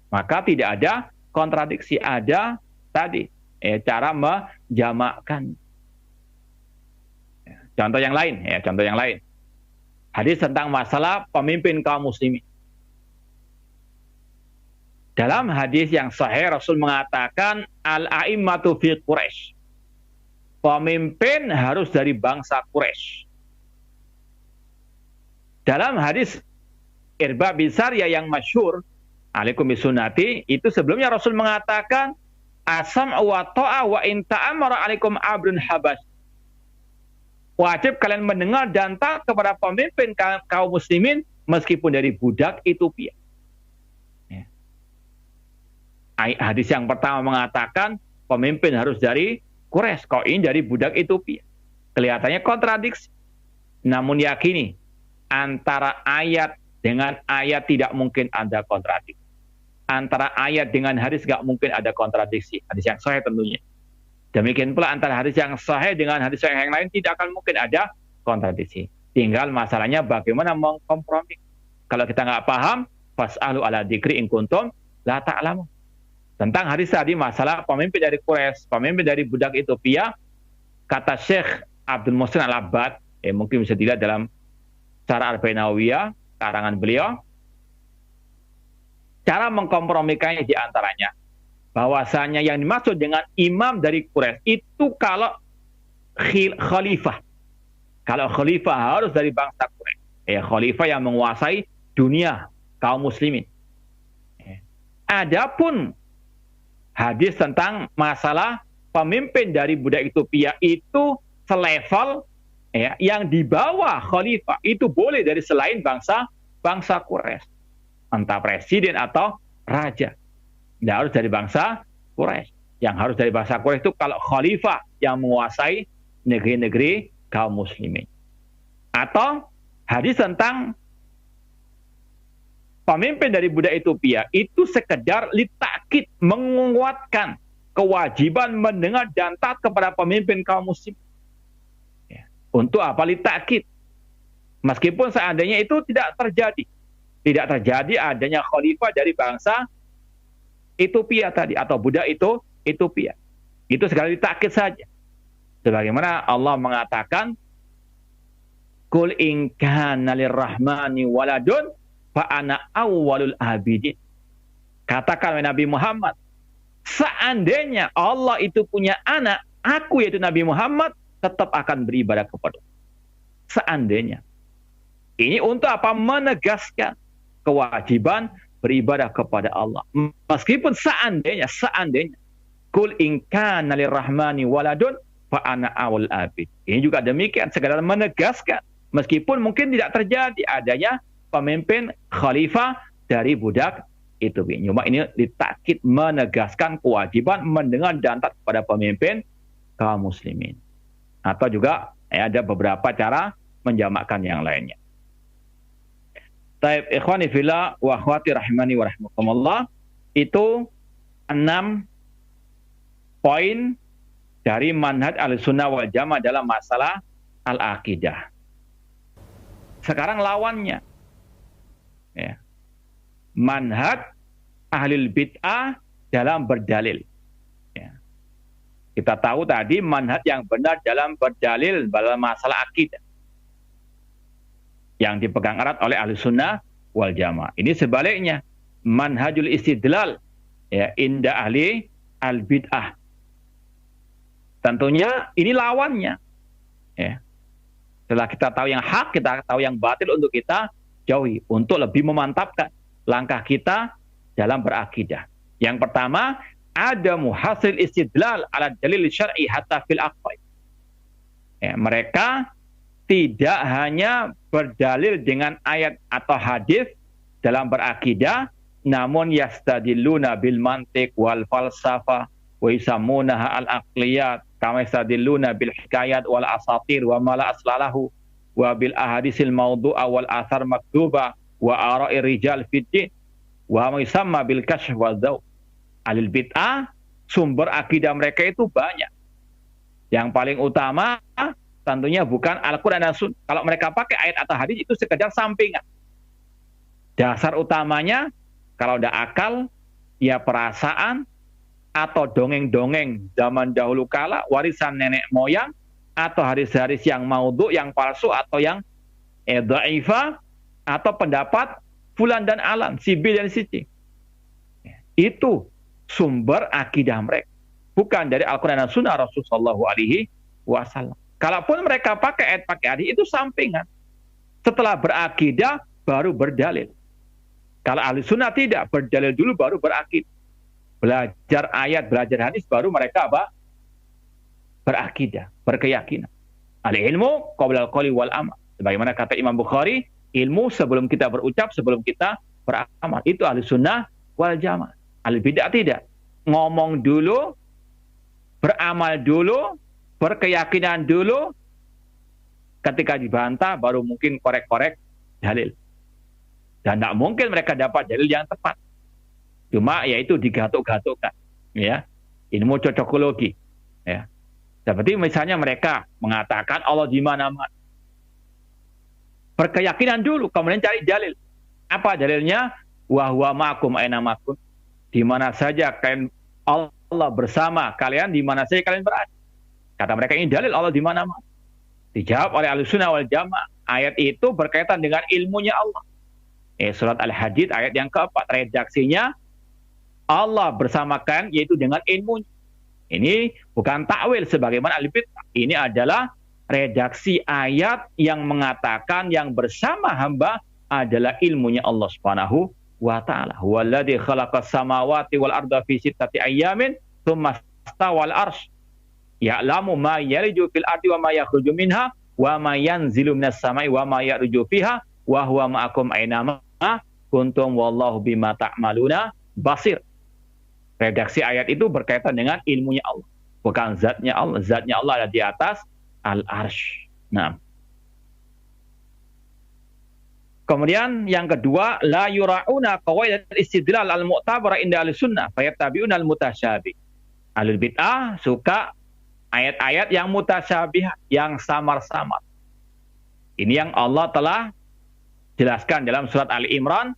Maka tidak ada kontradiksi, ada tadi cara menjamakkan. Contoh yang lain, contoh yang lain. Hadis tentang masalah pemimpin kaum muslimin. Dalam hadis yang sahih Rasul mengatakan al-a'immatu fi Quraisy. Pemimpin harus dari bangsa Quraisy. Dalam hadis Irbad bin Sariyah yang masyhur, alaikum bisunnati, itu sebelumnya Rasul mengatakan asam wa ta'a wa in ta'amara alaikum abrun habas. Wajib kalian mendengar dan taat kepada pemimpin kaum muslimin meskipun dari budak Ethiopia. Ya. Hadis yang pertama mengatakan pemimpin harus dari Quraisy, kok ini dari budak Ethiopia. Kelihatannya kontradiksi. Namun yakini antara ayat dengan ayat tidak mungkin ada kontradiksi. Antara ayat dengan hadis nggak mungkin ada kontradiksi. Hadis yang sahih tentunya. Demikian pula antara hadis yang sahih dengan hadis yang lain tidak akan mungkin ada kontradiksi. Tinggal masalahnya bagaimana mengkompromi. Kalau kita nggak paham, fas'alu ala dzikri in kuntum la ta'lamun. Tentang hadis tadi masalah pemimpin dari Quraisy, pemimpin dari budak Ethiopia, kata Syekh Abdul Muhsin Al-Abbad, mungkin bisa dilihat dalam Syarah Arba'in Nawawiyah, karangan beliau, cara mengkompromikannya di antaranya bahwasanya yang dimaksud dengan imam dari Quraisy itu kalau khalifah. Kalau khalifah harus dari bangsa Quraisy. Khalifah yang menguasai dunia kaum muslimin. Adapun hadis tentang masalah pemimpin dari budak Ethiopia itu selevel yang di bawah khalifah itu boleh dari selain bangsa Quraisy. Entah presiden atau raja. Tidak harus dari bangsa Quraisy. Yang harus dari bangsa Quraisy itu kalau khalifah yang menguasai negeri-negeri kaum muslimin. Atau hadis tentang pemimpin dari budak Ethiopia itu sekedar litakid, menguatkan kewajiban mendengar dan taat kepada pemimpin kaum muslim. Untuk apa litakid? Meskipun seandainya itu tidak terjadi. Tidak terjadi adanya khalifah dari bangsa Ethiopia tadi atau budak itu Ethiopia. Itu sekali takkid saja. Sebagaimana Allah mengatakan, "Qul in kana lirrahmani waladun fa ana awwalul abidin." Katakan Nabi Muhammad, seandainya Allah itu punya anak, aku yaitu Nabi Muhammad tetap akan beribadah kepada. Seandainya. Ini untuk apa? Menegaskan kewajiban beribadah kepada Allah. Meskipun seandainya, Qul in kana lirrahmani waladun fa ana awwal abid. Ini juga demikian, sekadar menegaskan meskipun mungkin tidak terjadi adanya pemimpin khalifah dari budak itu. Cuma ini ditakkid menegaskan kewajiban mendengar dan taat kepada pemimpin kaum muslimin. Atau juga ada beberapa cara menjamakkan yang lainnya. Taib ikhwani fillah wa akhwati rahimani wa rahimakumullah, itu 6 poin dari manhaj Ahlussunnah wal Jamaah dalam masalah al-aqidah. Sekarang lawannya. Ya. Manhaj ahlul bid'ah dalam berdalil. Ya. Kita tahu tadi manhaj yang benar dalam berdalil dalam masalah akidah yang dipegang erat oleh Ahlussunnah wal Jamaah. Ini sebaliknya, manhajul istidlal ya inda ahli al bid'ah. Tentunya ini lawannya. Ya. Setelah kita tahu yang hak, kita tahu yang batil untuk kita jauhi, untuk lebih memantapkan langkah kita dalam berakidah. Yang pertama, ada muhasil istidlal ala dalil syar'i hatta fil aqwaid. Ya, mereka tidak hanya berdalil dengan ayat atau hadis dalam berakidah, namun yastadilluna bil mantiq wal falsafah wa yusammunaha al aqliyat kama yastadilluna bil hikayat wal asatir wa ma la aslalahu wa bil ahadisil mawdu'a wal athar maktuba wa ara'ir rijal fid din wa ma yusamma bil kashf wa dhaw. Alil bid'ah, sumber akidah mereka itu banyak. Yang paling utama tentunya bukan Al-Quran dan Sunnah. Kalau mereka pakai ayat atau hadis itu sekedar sampingan. Dasar utamanya, kalau ada akal, ya perasaan, atau dongeng-dongeng zaman dahulu kala, warisan nenek moyang, atau hadis-hadis yang maudhu, yang palsu, atau yang dhaifah, atau pendapat fulan dan alan, si B dan si C. Itu sumber akidah mereka. Bukan dari Al-Quran dan Sunnah Rasulullah SAW. Kalaupun mereka pakai ayat, pakai hadis, itu sampingan. Setelah berakidah, baru berdalil. Kalau ahli sunnah tidak, berdalil dulu, baru berakidah. Belajar ayat, belajar hadis, baru mereka apa? Berakidah, berkeyakinan. Al-ilmu qabla al-qawli wal amal. Sebagaimana kata Imam Bukhari, ilmu sebelum kita berucap, sebelum kita beramal. Itu ahli sunnah wal jamaah. Ahli bid'ah tidak. Ngomong dulu, beramal dulu, berkeyakinan dulu, ketika dibantah baru mungkin korek-korek dalil. Dan tidak mungkin mereka dapat dalil yang tepat. Cuma yaitu digatuk-gatukkan. Ya. Ilmu cocokologi. Ya. Seperti misalnya mereka mengatakan Allah di mana-mana. Berkeyakinan dulu, kemudian cari dalil. Apa dalilnya? Wa huwa ma'akum aina makum. Di mana saja kalian, Allah bersama kalian, di mana saja kalian berada. Kata mereka, ini dalil Allah di mana-mana. Dijawab oleh Ahlussunnah wal Jamaah. Ayat itu berkaitan dengan ilmunya Allah. Surat Al-Hadid ayat yang keempat. Redaksinya Allah bersamakan, yaitu dengan ilmunya. Ini bukan takwil sebagaimana al-bid'ah. Ini adalah redaksi ayat yang mengatakan yang bersama hamba adalah ilmunya Allah Subhanahu wa ta'ala. Huwallazi khalaqas samawati wal arda fi sittati ayyamin tsumma stawal arsy. Ya'lamu ma yaliju fil ardi wa ma yakhruju minha wa ma yanzilu minas samai wa ma ya'ruju fiha wa huwa ma'akum aina ma kuntum wallahu bima ta'maluna basir. Redaksi ayat itu berkaitan dengan ilmunya Allah, bukan zatnya Allah. Zatnya Allah ada di atas al-arsy. Nah. Kemudian yang kedua, la yura'una qawaid al-istidlal al-mu'tabara inda al-sunnah fayattabi'una al-mutasyabih. Ahlul bid'ah suka ayat-ayat yang mutasyabih, yang samar-samar. Ini yang Allah telah jelaskan dalam surat Ali Imran,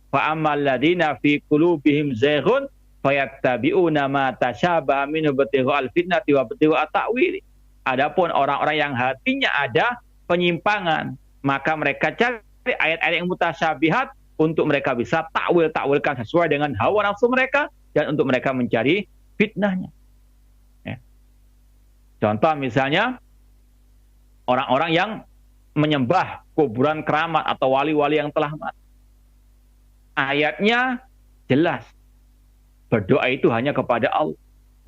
fa ammal ladina fi qulubihim zayghun fayattabi'una ma tasyabaha minhu ibtigha al-fitnati wa ibtigha at-ta'wil. Adapun orang-orang yang hatinya ada penyimpangan, maka mereka cari ayat-ayat yang mutasyabihat untuk mereka bisa takwilkan sesuai dengan hawa nafsu mereka dan untuk mereka mencari fitnahnya. Ya. Contoh misalnya orang-orang yang menyembah kuburan keramat atau wali-wali yang telah mati. Ayatnya jelas. Berdoa itu hanya kepada Allah.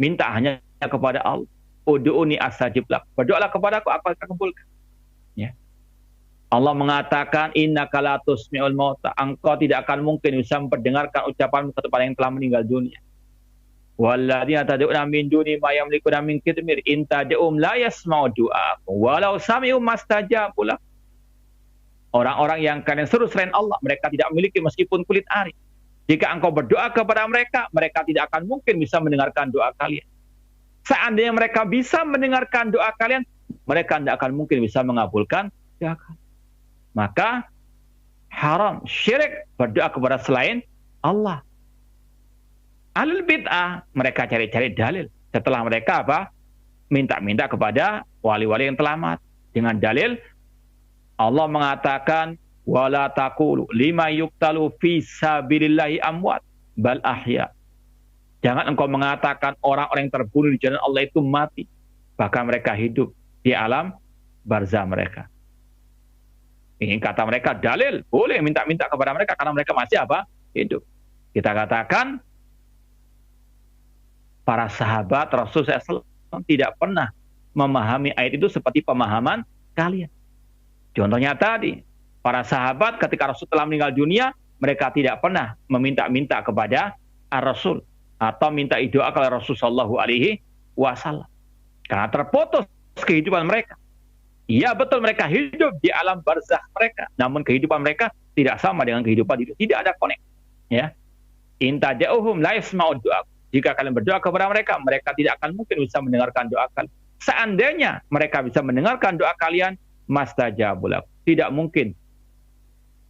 Minta hanya kepada Allah. Ud'uni astajib lak. Berdoalah kepadaku, aku akan kabulkan. Ya. Allah mengatakan, innaka la tusmi'ul mauta. Engkau tidak akan mungkin bisa memperdengarkan ucapanmu kepada yang telah meninggal dunia. Walladzina tad'una min duni ma yamlikuna min qitmir in tad'um la yasma'u du'aakum walau sami'u mastajabu lak. Orang-orang yang kalian seru selain Allah, mereka tidak memiliki meskipun kulit ari. Jika engkau berdoa kepada mereka, mereka tidak akan mungkin bisa mendengarkan doa kalian. Seandainya mereka bisa mendengarkan doa kalian, mereka tidak akan mungkin bisa mengabulkan doa kalian. Maka haram, syirik berdoa kepada selain Allah. Ahlul bid'ah, mereka cari-cari dalil. Setelah mereka apa? Minta-minta kepada wali-wali yang telah mati. Dengan dalil, Allah mengatakan, wala taqulu lima yuqtalu fi sabilillahi amwat bal ahya. Jangan engkau mengatakan orang-orang yang terbunuh di jalan Allah itu mati, bahkan mereka hidup di alam barzah mereka. Ini kata mereka dalil, boleh minta-minta kepada mereka karena mereka masih apa? Hidup. Kita katakan para sahabat Rasul SAW tidak pernah memahami ayat itu seperti pemahaman kalian. Contohnya tadi, para sahabat ketika Rasul telah meninggal dunia, mereka tidak pernah meminta-minta kepada Ar-Rasul atau minta doa kepada Rasulullah SAW. Karena terputus kehidupan mereka. Iya betul mereka hidup di alam barzakh mereka, namun kehidupan mereka tidak sama dengan kehidupan hidup. Tidak ada konek. Ya. In tad'uhum la yasma'u du'a. Jika kalian berdoa kepada mereka, mereka tidak akan mungkin bisa mendengarkan doa kalian. Seandainya mereka bisa mendengarkan doa kalian, mastajabu lakum. Tidak mungkin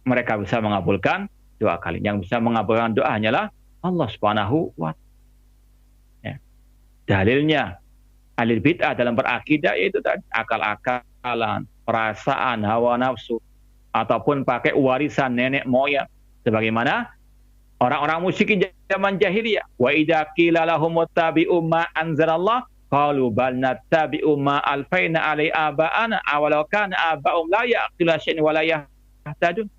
mereka bisa mengabulkan doa kalian. Yang bisa mengabulkan doa hanyalah Allah Subhanahu wa ta'ala. Ya. Dalilnya ahlul bid'ah dalam berakidah yaitu tadi akal-akalan, perasaan, hawa nafsu, ataupun pakai warisan nenek moyang. Sebagaimana orang-orang musyrikin zaman jahiliyah. Wa idza qila lahum ittabi'u ma anzalallah qalu bal nattabi'u ma alfaina alai aba'ana awalau kana aba'um la ya'qiluna syai'an wa la yahtadun.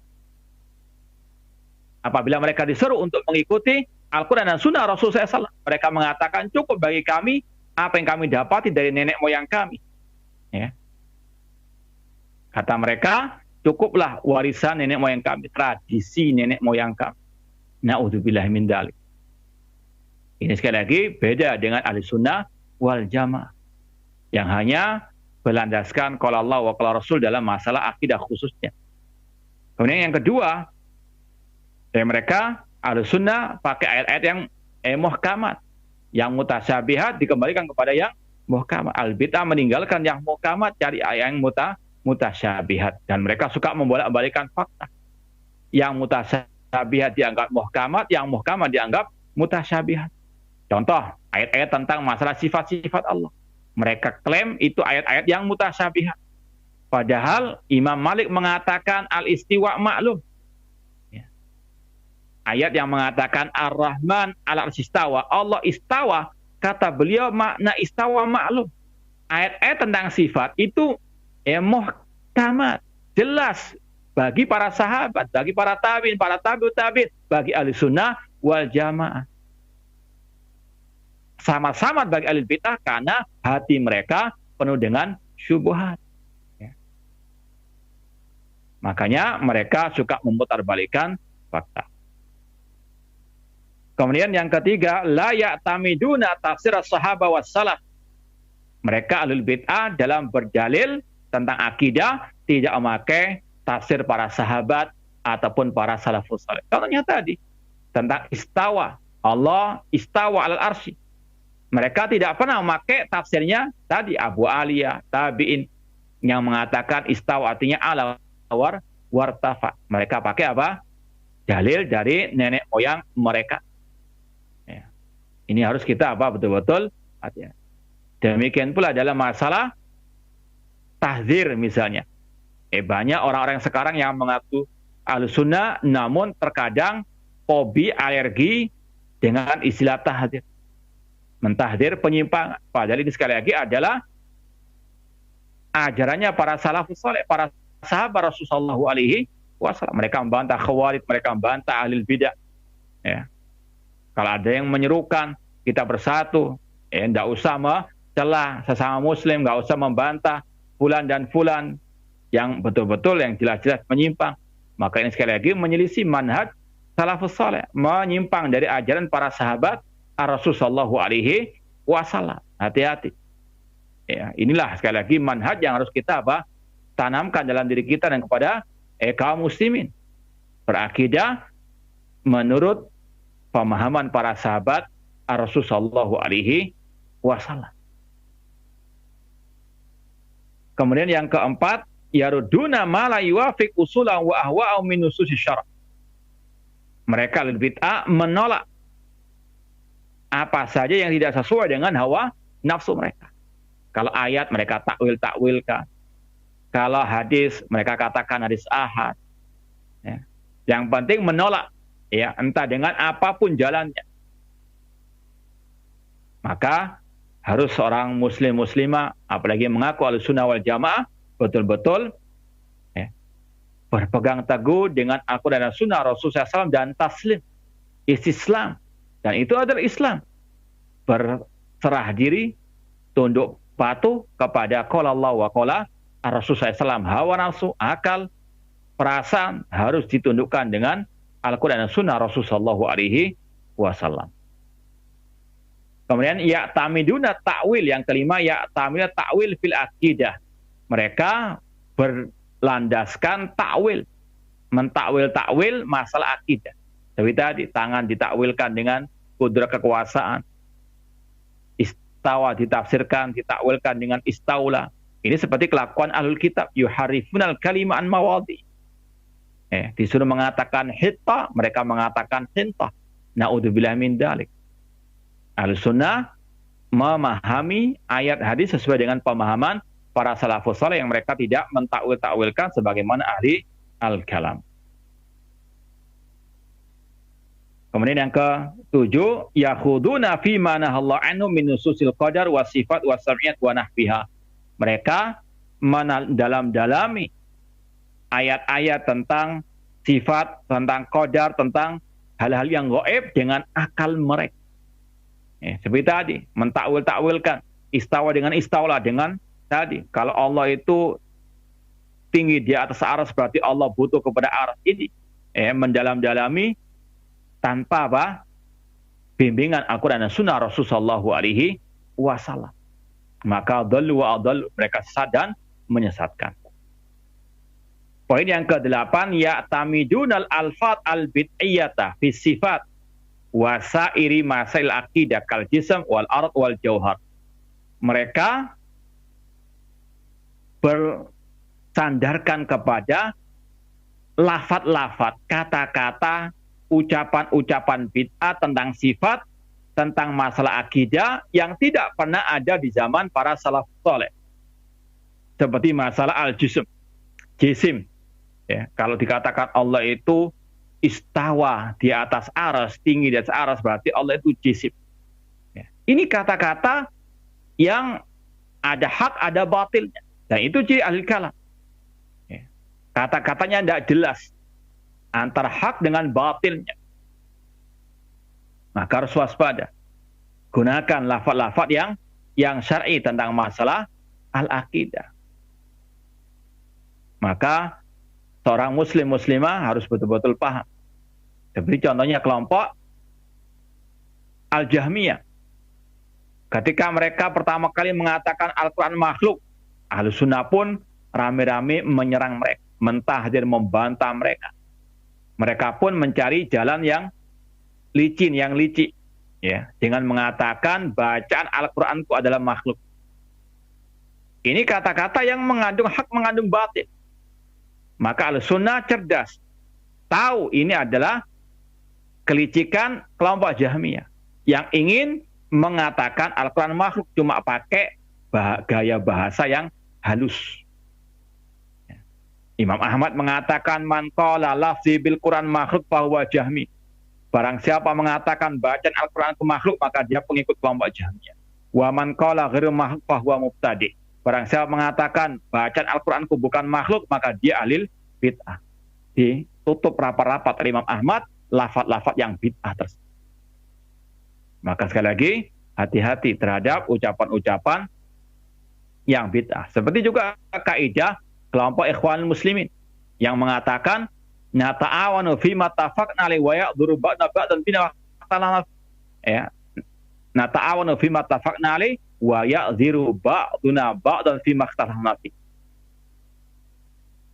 Apabila mereka disuruh untuk mengikuti Al-Quran dan Sunnah Rasul SAW, mereka mengatakan cukup bagi kami apa yang kami dapati dari nenek moyang kami. Ya. Kata mereka, cukuplah warisan nenek moyang kami, tradisi nenek moyang kami. Na'udzubillah min dzalik. Ini sekali lagi beda dengan ahli sunnah wal jamaah yang hanya berlandaskan qala Allah wa qala Rasul dalam masalah akidah khususnya. Kemudian yang kedua, mereka ahli sunnah pakai ayat-ayat yang muhkamat, yang mutasyabihat dikembalikan kepada yang muhkamat. Al-bid'ah meninggalkan yang muhkamat, cari ayat yang mutasyabihat, dan mereka suka membolak-balikan fakta. Yang mutasyabihat dianggap muhkamat, yang muhkamat dianggap mutasyabihat. Contoh, ayat-ayat tentang masalah sifat-sifat Allah. Mereka klaim itu ayat-ayat yang mutasyabihat. Padahal Imam Malik mengatakan al-istiwa maklum. Ya. Ayat yang mengatakan ar-Rahman al-arsy istawa, Allah istawa, kata beliau makna istawa maklum. Ayat-ayat tentang sifat itu muhkamat, jelas bagi para sahabat, bagi para tabi'in, para tabi'ut tabi'in, bagi ahli sunnah wal jamaah. Sama-sama bagi ahli bid'ah karena hati mereka penuh dengan syubhat. Ya. Makanya mereka suka memutarbalikkan fakta. Kemudian yang ketiga, la ya'tamiduna tafsir as-sahabah was salaf. Mereka ahli bid'ah dalam berdalil tentang akidah tidak memakai tafsir para sahabat ataupun para salafus saleh. Contohnya tadi tentang istawa, Allah istawa alal arsy. Mereka tidak pernah memakai tafsirnya tadi Abu Aliyah, tabi'in yang mengatakan istawa artinya ala wartafa. Mereka pakai apa? Dalil dari nenek moyang mereka. Ya. Ini harus kita apa betul-betul hati-hati. Demikian pula dalam masalah tahzir misalnya. Banyak orang-orang sekarang yang mengaku ahlussunnah namun terkadang fobi, alergi dengan istilah tahzir. Mentahdir penyimpangan. Padahal ini sekali lagi adalah ajarannya para salafus saleh, para sahabat Rasulullah alaihi wasallam. Mereka membantah khawarij, mereka membantah ahli bidah. Ya. Kalau ada yang menyerukan kita bersatu, tidak usah mencela sesama muslim, nggak usah membantah fulan dan fulan yang betul-betul yang jelas-jelas menyimpang. Maka ini sekali lagi menyelisih manhaj salafus saleh, menyimpang dari ajaran para sahabat Rasulullah alaihi wasallam. Hati-hati. Ya, inilah sekali lagi manhaj yang harus kita tanamkan dalam diri kita dan kepada kaum muslimin. Berakidah menurut pemahaman para sahabat Rasulullah alaihi wasallam. Kemudian yang keempat, yaruduna ma la yuwafiq usulan wa ahwa'u min nususis syara'. Mereka lebih bid'ah menolak apa saja yang tidak sesuai dengan hawa nafsu mereka. Kalau ayat mereka takwilkan. Kalau hadis mereka katakan hadis ahad. Ya. Yang penting menolak, ya, entah dengan apapun jalannya. Maka harus seorang muslim muslimah, apalagi mengaku ahlussunnah wal jamaah, betul-betul berpegang teguh dengan Al-Quran dan Sunnah Rasulullah SAW dan taslim, istislam. Dan itu adalah Islam. Berserah diri, tunduk patuh kepada qala Allah wa qala Rasulullah SAW. Hawa nafsu, akal, perasaan harus ditundukkan dengan Al-Quran dan Sunnah Rasulullah SAW. Kemudian ya'tamiduna ta'wil, yang kelima ya'tamiduna ta'wil fil aqidah. Mereka berlandaskan ta'wil, mentakwil-takwil masalah akidah. Seperti tadi, tangan ditakwilkan dengan kudrat kekuasaan. Istawa ditafsirkan, ditakwilkan dengan istaula. Ini seperti kelakuan ahlul kitab, yuharifunal kalima an mawadhi. Disuruh mengatakan hitta, mereka mengatakan hintah. Na'udzubillah min dzalik. Ahlussunnah memahami ayat hadis sesuai dengan pemahaman para salafus saleh yang mereka tidak mentakwil-takwilkan sebagaimana ahli al-kalam. Kemudian yang ke-7, yakhuduna fi ma nahallahu anhu min nususil qadar wa sifat wa sam'iyat wa nahbiha. Mereka mendalam-dalami ayat-ayat tentang sifat, tentang qadar, tentang hal-hal yang gaib dengan akal mereka. Seperti tadi, mentakwil-takwilkan istawa dengan istaula, dengan tadi kalau Allah itu tinggi di atas aras berarti Allah butuh kepada aras ini. Mendalam-dalami tanpa apa? Bimbingan Al-Quran dan Sunnah Rasulullah SAW. Maka dhallu wa adhallu, mereka sesat dan menyesatkan. Poin yang ke-8, ya'tamidunal alfat al-bid'iyata fi sifat wa sa'iri masail aqidah kal jism wal ard wal jauhar. Mereka bersandarkan kepada lafat-lafat, kata-kata, ucapan-ucapan bid'ah tentang sifat, tentang masalah akidah yang tidak pernah ada di zaman para salafus saleh. Seperti masalah al-jism, jisim. Ya, kalau dikatakan Allah itu istawa di atas aras, tinggi di atas aras, berarti Allah itu jisim. Ya. Ini kata-kata yang ada hak, ada batilnya. Dan itu ciri ahli kalam. Ya. Kata-katanya tidak jelas antara hak dengan batilnya. Maka harus waspada. Gunakan lafaz-lafaz yang syar'i tentang masalah al-aqidah. Maka seorang muslimah harus betul-betul paham. Seperti contohnya kelompok Al-Jahmiyah. Ketika mereka pertama kali mengatakan Al-Quran makhluk, Ahlus Sunnah pun rame-rame menyerang mereka, mentahdir, membantah mereka. Mereka pun mencari jalan yang licin, yang licik, ya, dengan mengatakan bacaan Al-Quran itu adalah makhluk. Ini kata-kata yang mengandung hak, mengandung batil. Maka Al-Sunnah cerdas, tahu ini adalah kelicikan kelompok Jahmiyah yang ingin mengatakan Al-Quran makhluk cuma pakai gaya bahasa yang halus. Imam Ahmad mengatakan man qala lafzi bil Quran makhluk fahuwa Jahmi. Barang siapa mengatakan bacaan Al-Quran itu makhluk, maka dia pengikut kelompok Jahmiyah. Wa man qala ghairu makhluk fahuwa mubtadi. Barang siapa mengatakan bacaan Al-Quran itu bukan makhluk, maka dia alil bid'ah. Ditutup rapat-rapat oleh Imam Ahmad lafaz-lafaz yang bid'ah tersebut. Maka sekali lagi, hati-hati terhadap ucapan-ucapan yang bid'ah. Seperti juga kaidah kelompok Ikhwanul Muslimin yang mengatakan nata'awanu fima tafaqna alaihi wa ya'dhuru ba'da ba'dan bina ikhtalafna. Ya. Nata'awanu fima tafaqna alaihi wa ya'dhiru ba'duna ba'dan fima ikhtalafna.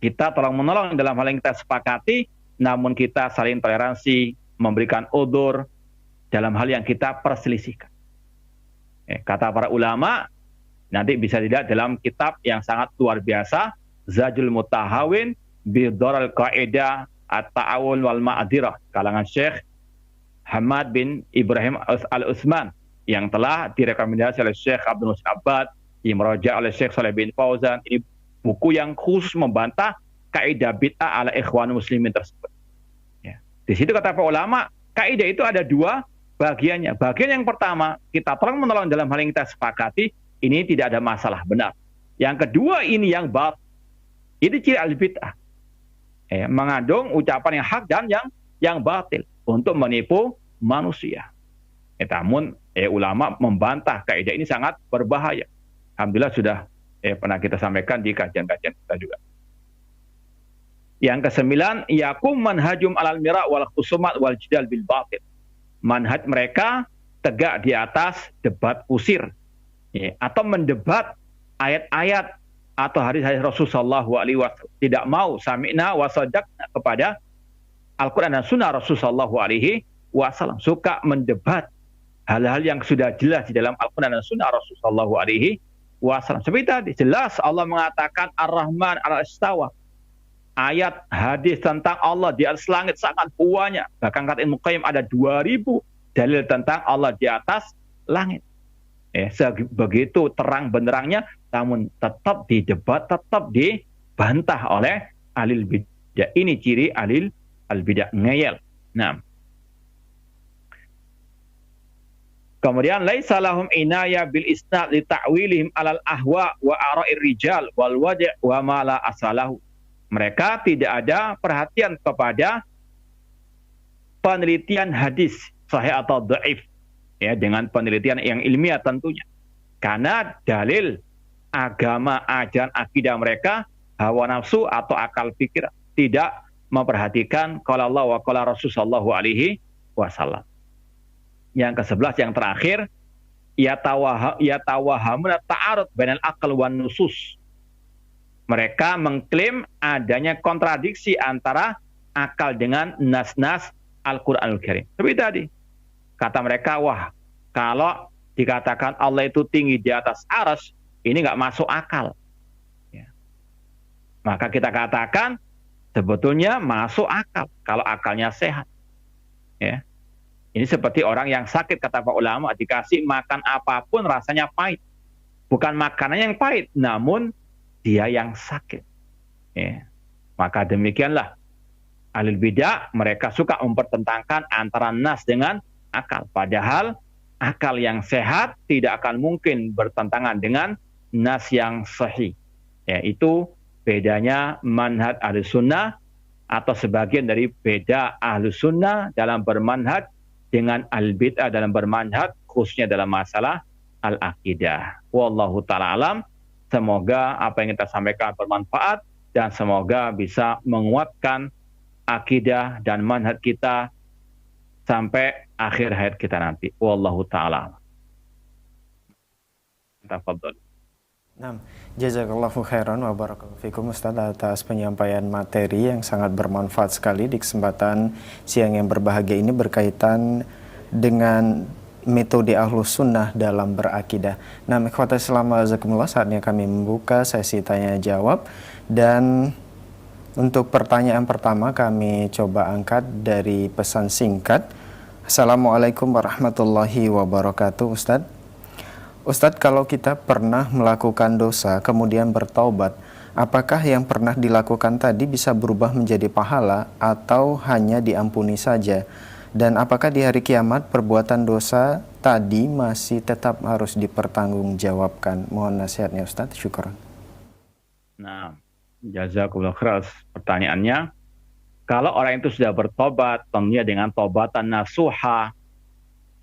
Kita tolong-menolong dalam hal yang kita sepakati, namun kita saling toleransi, memberikan udzur dalam hal yang kita perselisihkan. Kata para ulama, nanti bisa dilihat dalam kitab yang sangat luar biasa, Zajul Mutahawin Bidaral Qa'idah At-Ta'awun wal Ma'adirah, kalangan Syekh Hamad bin Ibrahim Al-Utsman, yang telah direkomendasi oleh Syekh Abdul Muhsin Abbad, dimeraja oleh Syekh Saleh bin Fauzan. Ini buku yang khusus membantah kaidah bid'ah ala Ikhwan Muslimin tersebut. Ya. Di situ kata para ulama, kaidah itu ada dua bagiannya. Bagian yang pertama, kita tolong menolong dalam hal yang kita sepakati, ini tidak ada masalah, benar. Yang kedua, ini yang batil. Itu ciri al-bid'ah. Mengandung ucapan yang hak dan yang batil untuk menipu manusia. Namun ulama membantah kaidah ini sangat berbahaya. Alhamdulillah sudah pernah kita sampaikan di kajian-kajian kita juga. Yang ke-9, yakum manhajum alal mira' wal khusumat wal jidal bil batil. Manhaj mereka tegak di atas debat kusir, atau mendebat ayat-ayat atau hadis-hadis Rasulullah SAW. Tidak mau sami'na wa sadaqna kepada Al-Quran dan Sunnah Rasulullah SAW. Suka mendebat hal-hal yang sudah jelas di dalam Al-Quran dan Sunnah Rasulullah SAW. Seperti tadi, jelas Allah mengatakan Ar-Rahman al-Istawa. Ayat hadis tentang Allah di atas langit sangat banyak. Bahkan kata Ibnu Qayyim ada 2000 dalil tentang Allah di atas langit. Begitu terang benderangnya, namun tetap didebat, tetap dibantah oleh ahli bidah. Ini ciri ahli al-bidah, ngeyel. Nah. Kemudian laisa lahum inaya bil isnad li ta'wilihim alal ahwa wa ara'ir rijal wal waj' wa ma la asalahu. Mereka tidak ada perhatian kepada penelitian hadis sahih atau dhaif, dengan penelitian yang ilmiah tentunya. Karena dalil agama, ajaran akidah mereka hawa nafsu atau akal pikir, tidak memperhatikan qala Allah wa qala Rasul sallallahu alaihi wasallam. Yang ke-11 yang terakhir, yatawahamuna ta'arud bainal aql wan nusus. Mereka mengklaim adanya kontradiksi antara akal dengan nas-nas Al-Qur'anul Karim. Seperti tadi, kata mereka, wah, kalau dikatakan Allah itu tinggi di atas arsy, ini nggak masuk akal. Ya. Maka kita katakan sebetulnya masuk akal kalau akalnya sehat. Ya. Ini seperti orang yang sakit, kata para ulama, dikasih makan apapun rasanya pahit. Bukan makanannya yang pahit, namun dia yang sakit. Ya. Maka demikianlah ahlul bidah, mereka suka mempertentangkan antara nas dengan akal. Padahal akal yang sehat tidak akan mungkin bertentangan dengan nas yang sahih. Ya, itu bedanya manhaj ahlus sunnah atau sebagian dari beda ahlus sunnah dalam bermanhaj dengan al-bid'ah dalam bermanhaj, khususnya dalam masalah al-aqidah. Wallahu ta'ala alam. Semoga apa yang kita sampaikan bermanfaat dan semoga bisa menguatkan akidah dan manhaj kita sampai akhir hayat kita nanti. Wallahu ta'ala. Tafadhol. Nah, jazakallahu khairan wa barakallahu fikum Ustaz atas penyampaian materi yang sangat bermanfaat sekali di kesempatan siang yang berbahagia ini berkaitan dengan metode Ahlus Sunnah dalam berakidah. Nah, ikhwata selama azakumullah, saatnya kami membuka sesi tanya jawab, dan untuk pertanyaan pertama kami coba angkat dari pesan singkat. Assalamualaikum warahmatullahi wabarakatuh. Ustadz, kalau kita pernah melakukan dosa kemudian bertaubat, apakah yang pernah dilakukan tadi bisa berubah menjadi pahala atau hanya diampuni saja? Dan apakah di hari kiamat perbuatan dosa tadi masih tetap harus dipertanggungjawabkan? Mohon nasihatnya Ustadz, syukran. Nah, jazakumullah khairan pertanyaannya. Kalau orang itu sudah bertobat, tentunya dengan tobatan nasuha,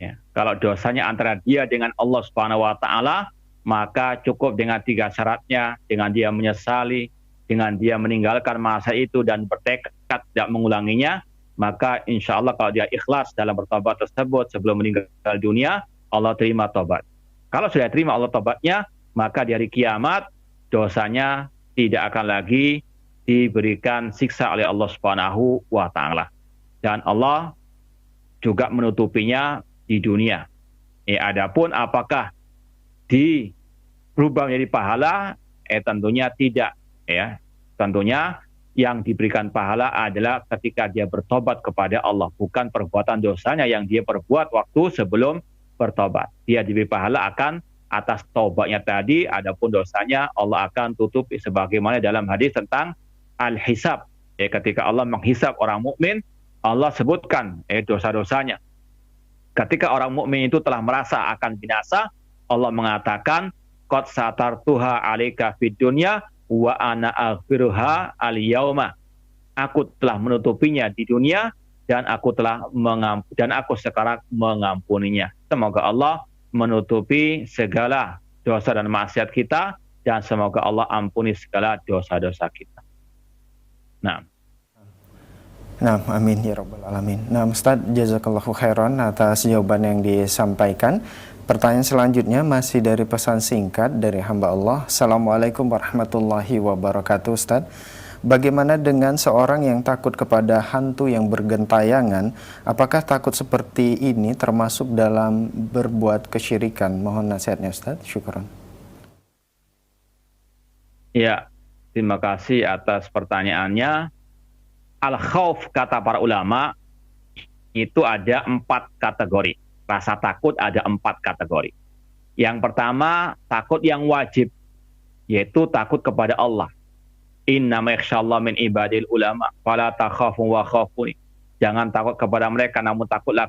ya, kalau dosanya antara dia dengan Allah Subhanahu wa taala, maka cukup dengan 3 syaratnya, dengan dia menyesali, dengan dia meninggalkan masa itu dan bertekad tidak mengulanginya, maka insya Allah kalau dia ikhlas dalam bertobat tersebut sebelum meninggal dunia, Allah terima tobat. Kalau sudah terima Allah tobatnya, maka di hari kiamat dosanya tidak akan lagi diberikan siksa oleh Allah Subhanahu wa taala. Dan Allah juga menutupinya di dunia. Adapun apakah berubah menjadi pahala? Tentunya tidak. Ya, tentunya yang diberikan pahala adalah ketika dia bertobat kepada Allah, bukan perbuatan dosanya yang dia perbuat waktu sebelum bertobat. Dia diberi pahala akan atas tobatnya tadi, adapun dosanya Allah akan tutupi, sebagaimana dalam hadis tentang al-hisab. Ketika Allah menghisab orang mukmin, Allah sebutkan dosa-dosanya. Ketika orang mukmin itu telah merasa akan binasa, Allah mengatakan, qad satartuha 'alaika fid dunya wa ana aghfiruha al-yauma. Aku telah menutupinya di dunia dan aku sekarang mengampuninya. Semoga Allah menutupi segala dosa dan maksiat kita dan semoga Allah ampuni segala dosa-dosa kita. Nah, amin ya rabbal alamin. Nah, Ustaz, jazakallahu khairan atas jawaban yang disampaikan. Pertanyaan selanjutnya masih dari pesan singkat dari hamba Allah. Assalamualaikum warahmatullahi wabarakatuh. Ustaz, bagaimana dengan seorang yang takut kepada hantu yang bergentayangan? Apakah takut seperti ini termasuk dalam berbuat kesyirikan? Mohon nasihatnya Ustaz, syukran. Ya, terima kasih atas pertanyaannya. Al-khauf, kata para ulama, itu ada 4 kategori. Rasa takut ada 4 kategori. Yang pertama, takut yang wajib, yaitu takut kepada Allah. Innama yakhsyallaha min ibadil ulama, fala takhafu wa khafuni. Jangan takut kepada mereka, namun takutlah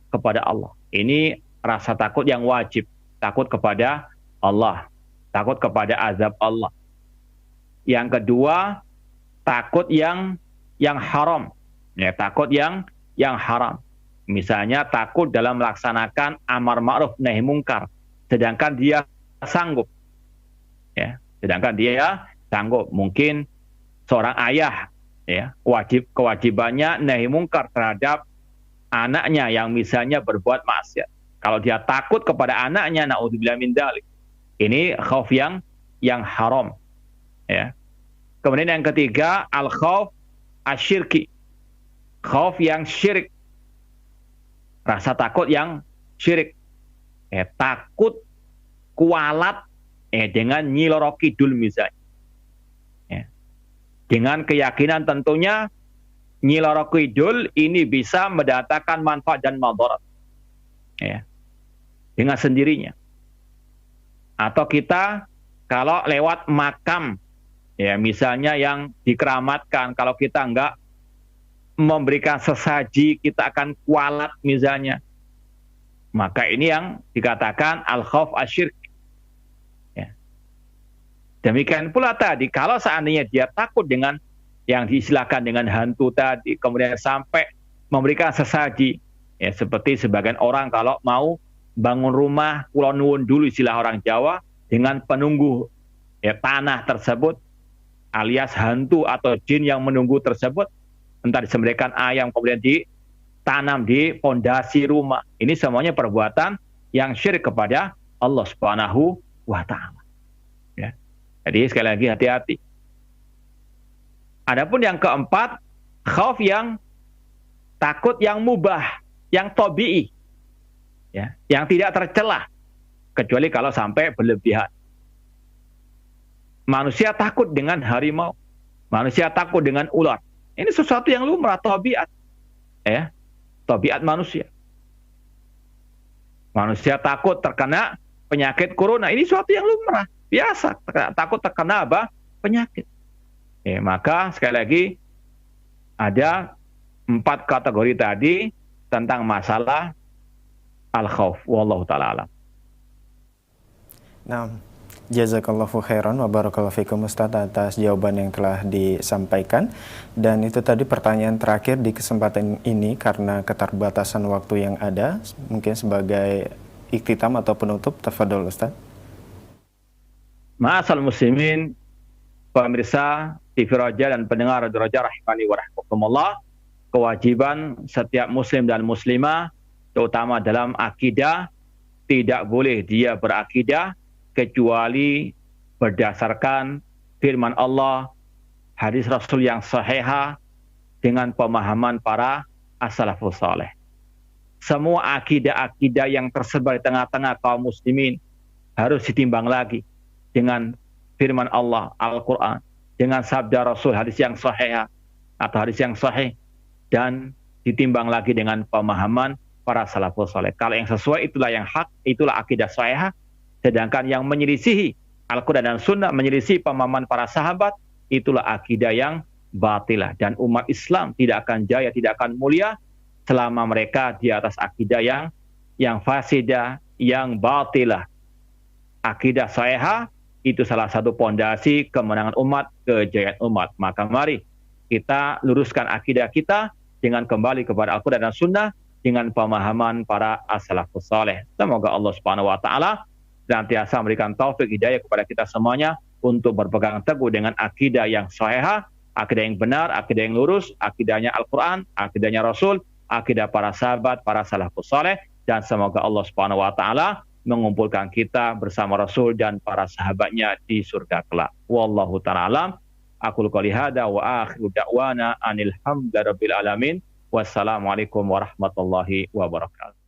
kepada Allah. Ini rasa takut yang wajib, takut kepada Allah, takut kepada azab Allah. Yang kedua, takut yang haram, ya, takut yang haram. Misalnya takut dalam melaksanakan amar ma'ruf nahi mungkar, sedangkan dia sanggup, ya, sedangkan dia sanggup. Mungkin seorang ayah, ya, kewajibannya nahi mungkar terhadap anaknya yang misalnya berbuat maksiat. Kalau dia takut kepada anaknya, naudzubillah min dzalik. Ini khauf yang haram, ya. Kemudian yang ketiga, al-khauf asyirki. Khauf yang syirik. Rasa takut yang syirik. Takut kualat dengan Nyi Loro Kidul misalnya. Dengan keyakinan tentunya Nyi Loro Kidul ini bisa mendatangkan manfaat dan madarat. Dengan sendirinya. Atau kita kalau lewat makam, ya misalnya yang dikeramatkan, kalau kita enggak memberikan sesaji, kita akan kualat misalnya. Maka ini yang dikatakan al-khauf asyirk. Ya. Demikian pula tadi, kalau seandainya dia takut dengan yang diistilahkan dengan hantu tadi, kemudian sampai memberikan sesaji, ya seperti sebagian orang kalau mau bangun rumah, kula nuwun dulu istilah orang Jawa, dengan penunggu tanah tersebut, alias hantu atau jin yang menunggu tersebut, entah disembelihkan ayam kemudian ditanam di pondasi rumah. Ini semuanya perbuatan yang syirik kepada Allah Subhanahu wa Ta'ala. Ya. Jadi sekali lagi hati-hati. Adapun yang keempat, khauf yang takut yang mubah, yang tabi'i, ya, yang tidak tercela, kecuali kalau sampai berlebihan. Manusia takut dengan harimau, manusia takut dengan ular. Ini sesuatu yang lumrah, tabiat, ya, tabiat manusia. Manusia takut terkena penyakit corona, ini sesuatu yang lumrah, biasa. Takut terkena apa? Penyakit. Maka sekali lagi ada 4 kategori tadi tentang masalah al-khauf. Wallahu ta'ala alam. Nah, jazakallahu khairan wa barakallahu fikum Ustaz atas jawaban yang telah disampaikan. Dan itu tadi pertanyaan terakhir di kesempatan ini karena keterbatasan waktu yang ada, mungkin sebagai ikhtitam atau penutup, tafadhol Ustaz. Ma'asal muslimin, pemirsa TV Roja dan pendengar Radio Roja rahimani wa rahmatullah, kewajiban setiap muslim dan muslimah terutama dalam akidah, tidak boleh dia berakidah kecuali berdasarkan firman Allah, hadis Rasul yang sahihah, dengan pemahaman para as-salafus saleh. Semua akidah-akidah yang tersebar di tengah-tengah kaum muslimin harus ditimbang lagi dengan firman Allah, Al-Quran, dengan sabda Rasul, hadis yang sahihah atau hadis yang sahih, dan ditimbang lagi dengan pemahaman para salafus saleh. Kalau yang sesuai itulah yang hak, itulah akidah sahihah. Sedangkan yang menyelisihi Al-Quran dan Sunnah, menyelisihi pemahaman para sahabat, itulah akidah yang batilah. Dan umat Islam tidak akan jaya, tidak akan mulia selama mereka di atas akidah yang fasidah, yang batilah. Akidah sahihah itu salah satu pondasi kemenangan umat, kejayaan umat. Maka mari kita luruskan akidah kita dengan kembali kepada Al-Quran dan Sunnah, dengan pemahaman para as-salafus saleh. Semoga Allah Subhanahu wa Ta'ala senantiasa memberikan taufik hidayah kepada kita semuanya untuk berpegang teguh dengan akidah yang sahihah, akidah yang benar, akidah yang lurus, akidahnya Al-Quran, akidahnya Rasul, akidah para sahabat, para salafus saleh, dan semoga Allah Subhanahu wa Ta'ala mengumpulkan kita bersama Rasul dan para sahabatnya di surga kelak. Wallahu ta'ala alam. Aqulu qouli hadza wa akhiru da'wana anil hamdulillahirabbil alamin. Wassalamualaikum warahmatullahi wabarakatuh.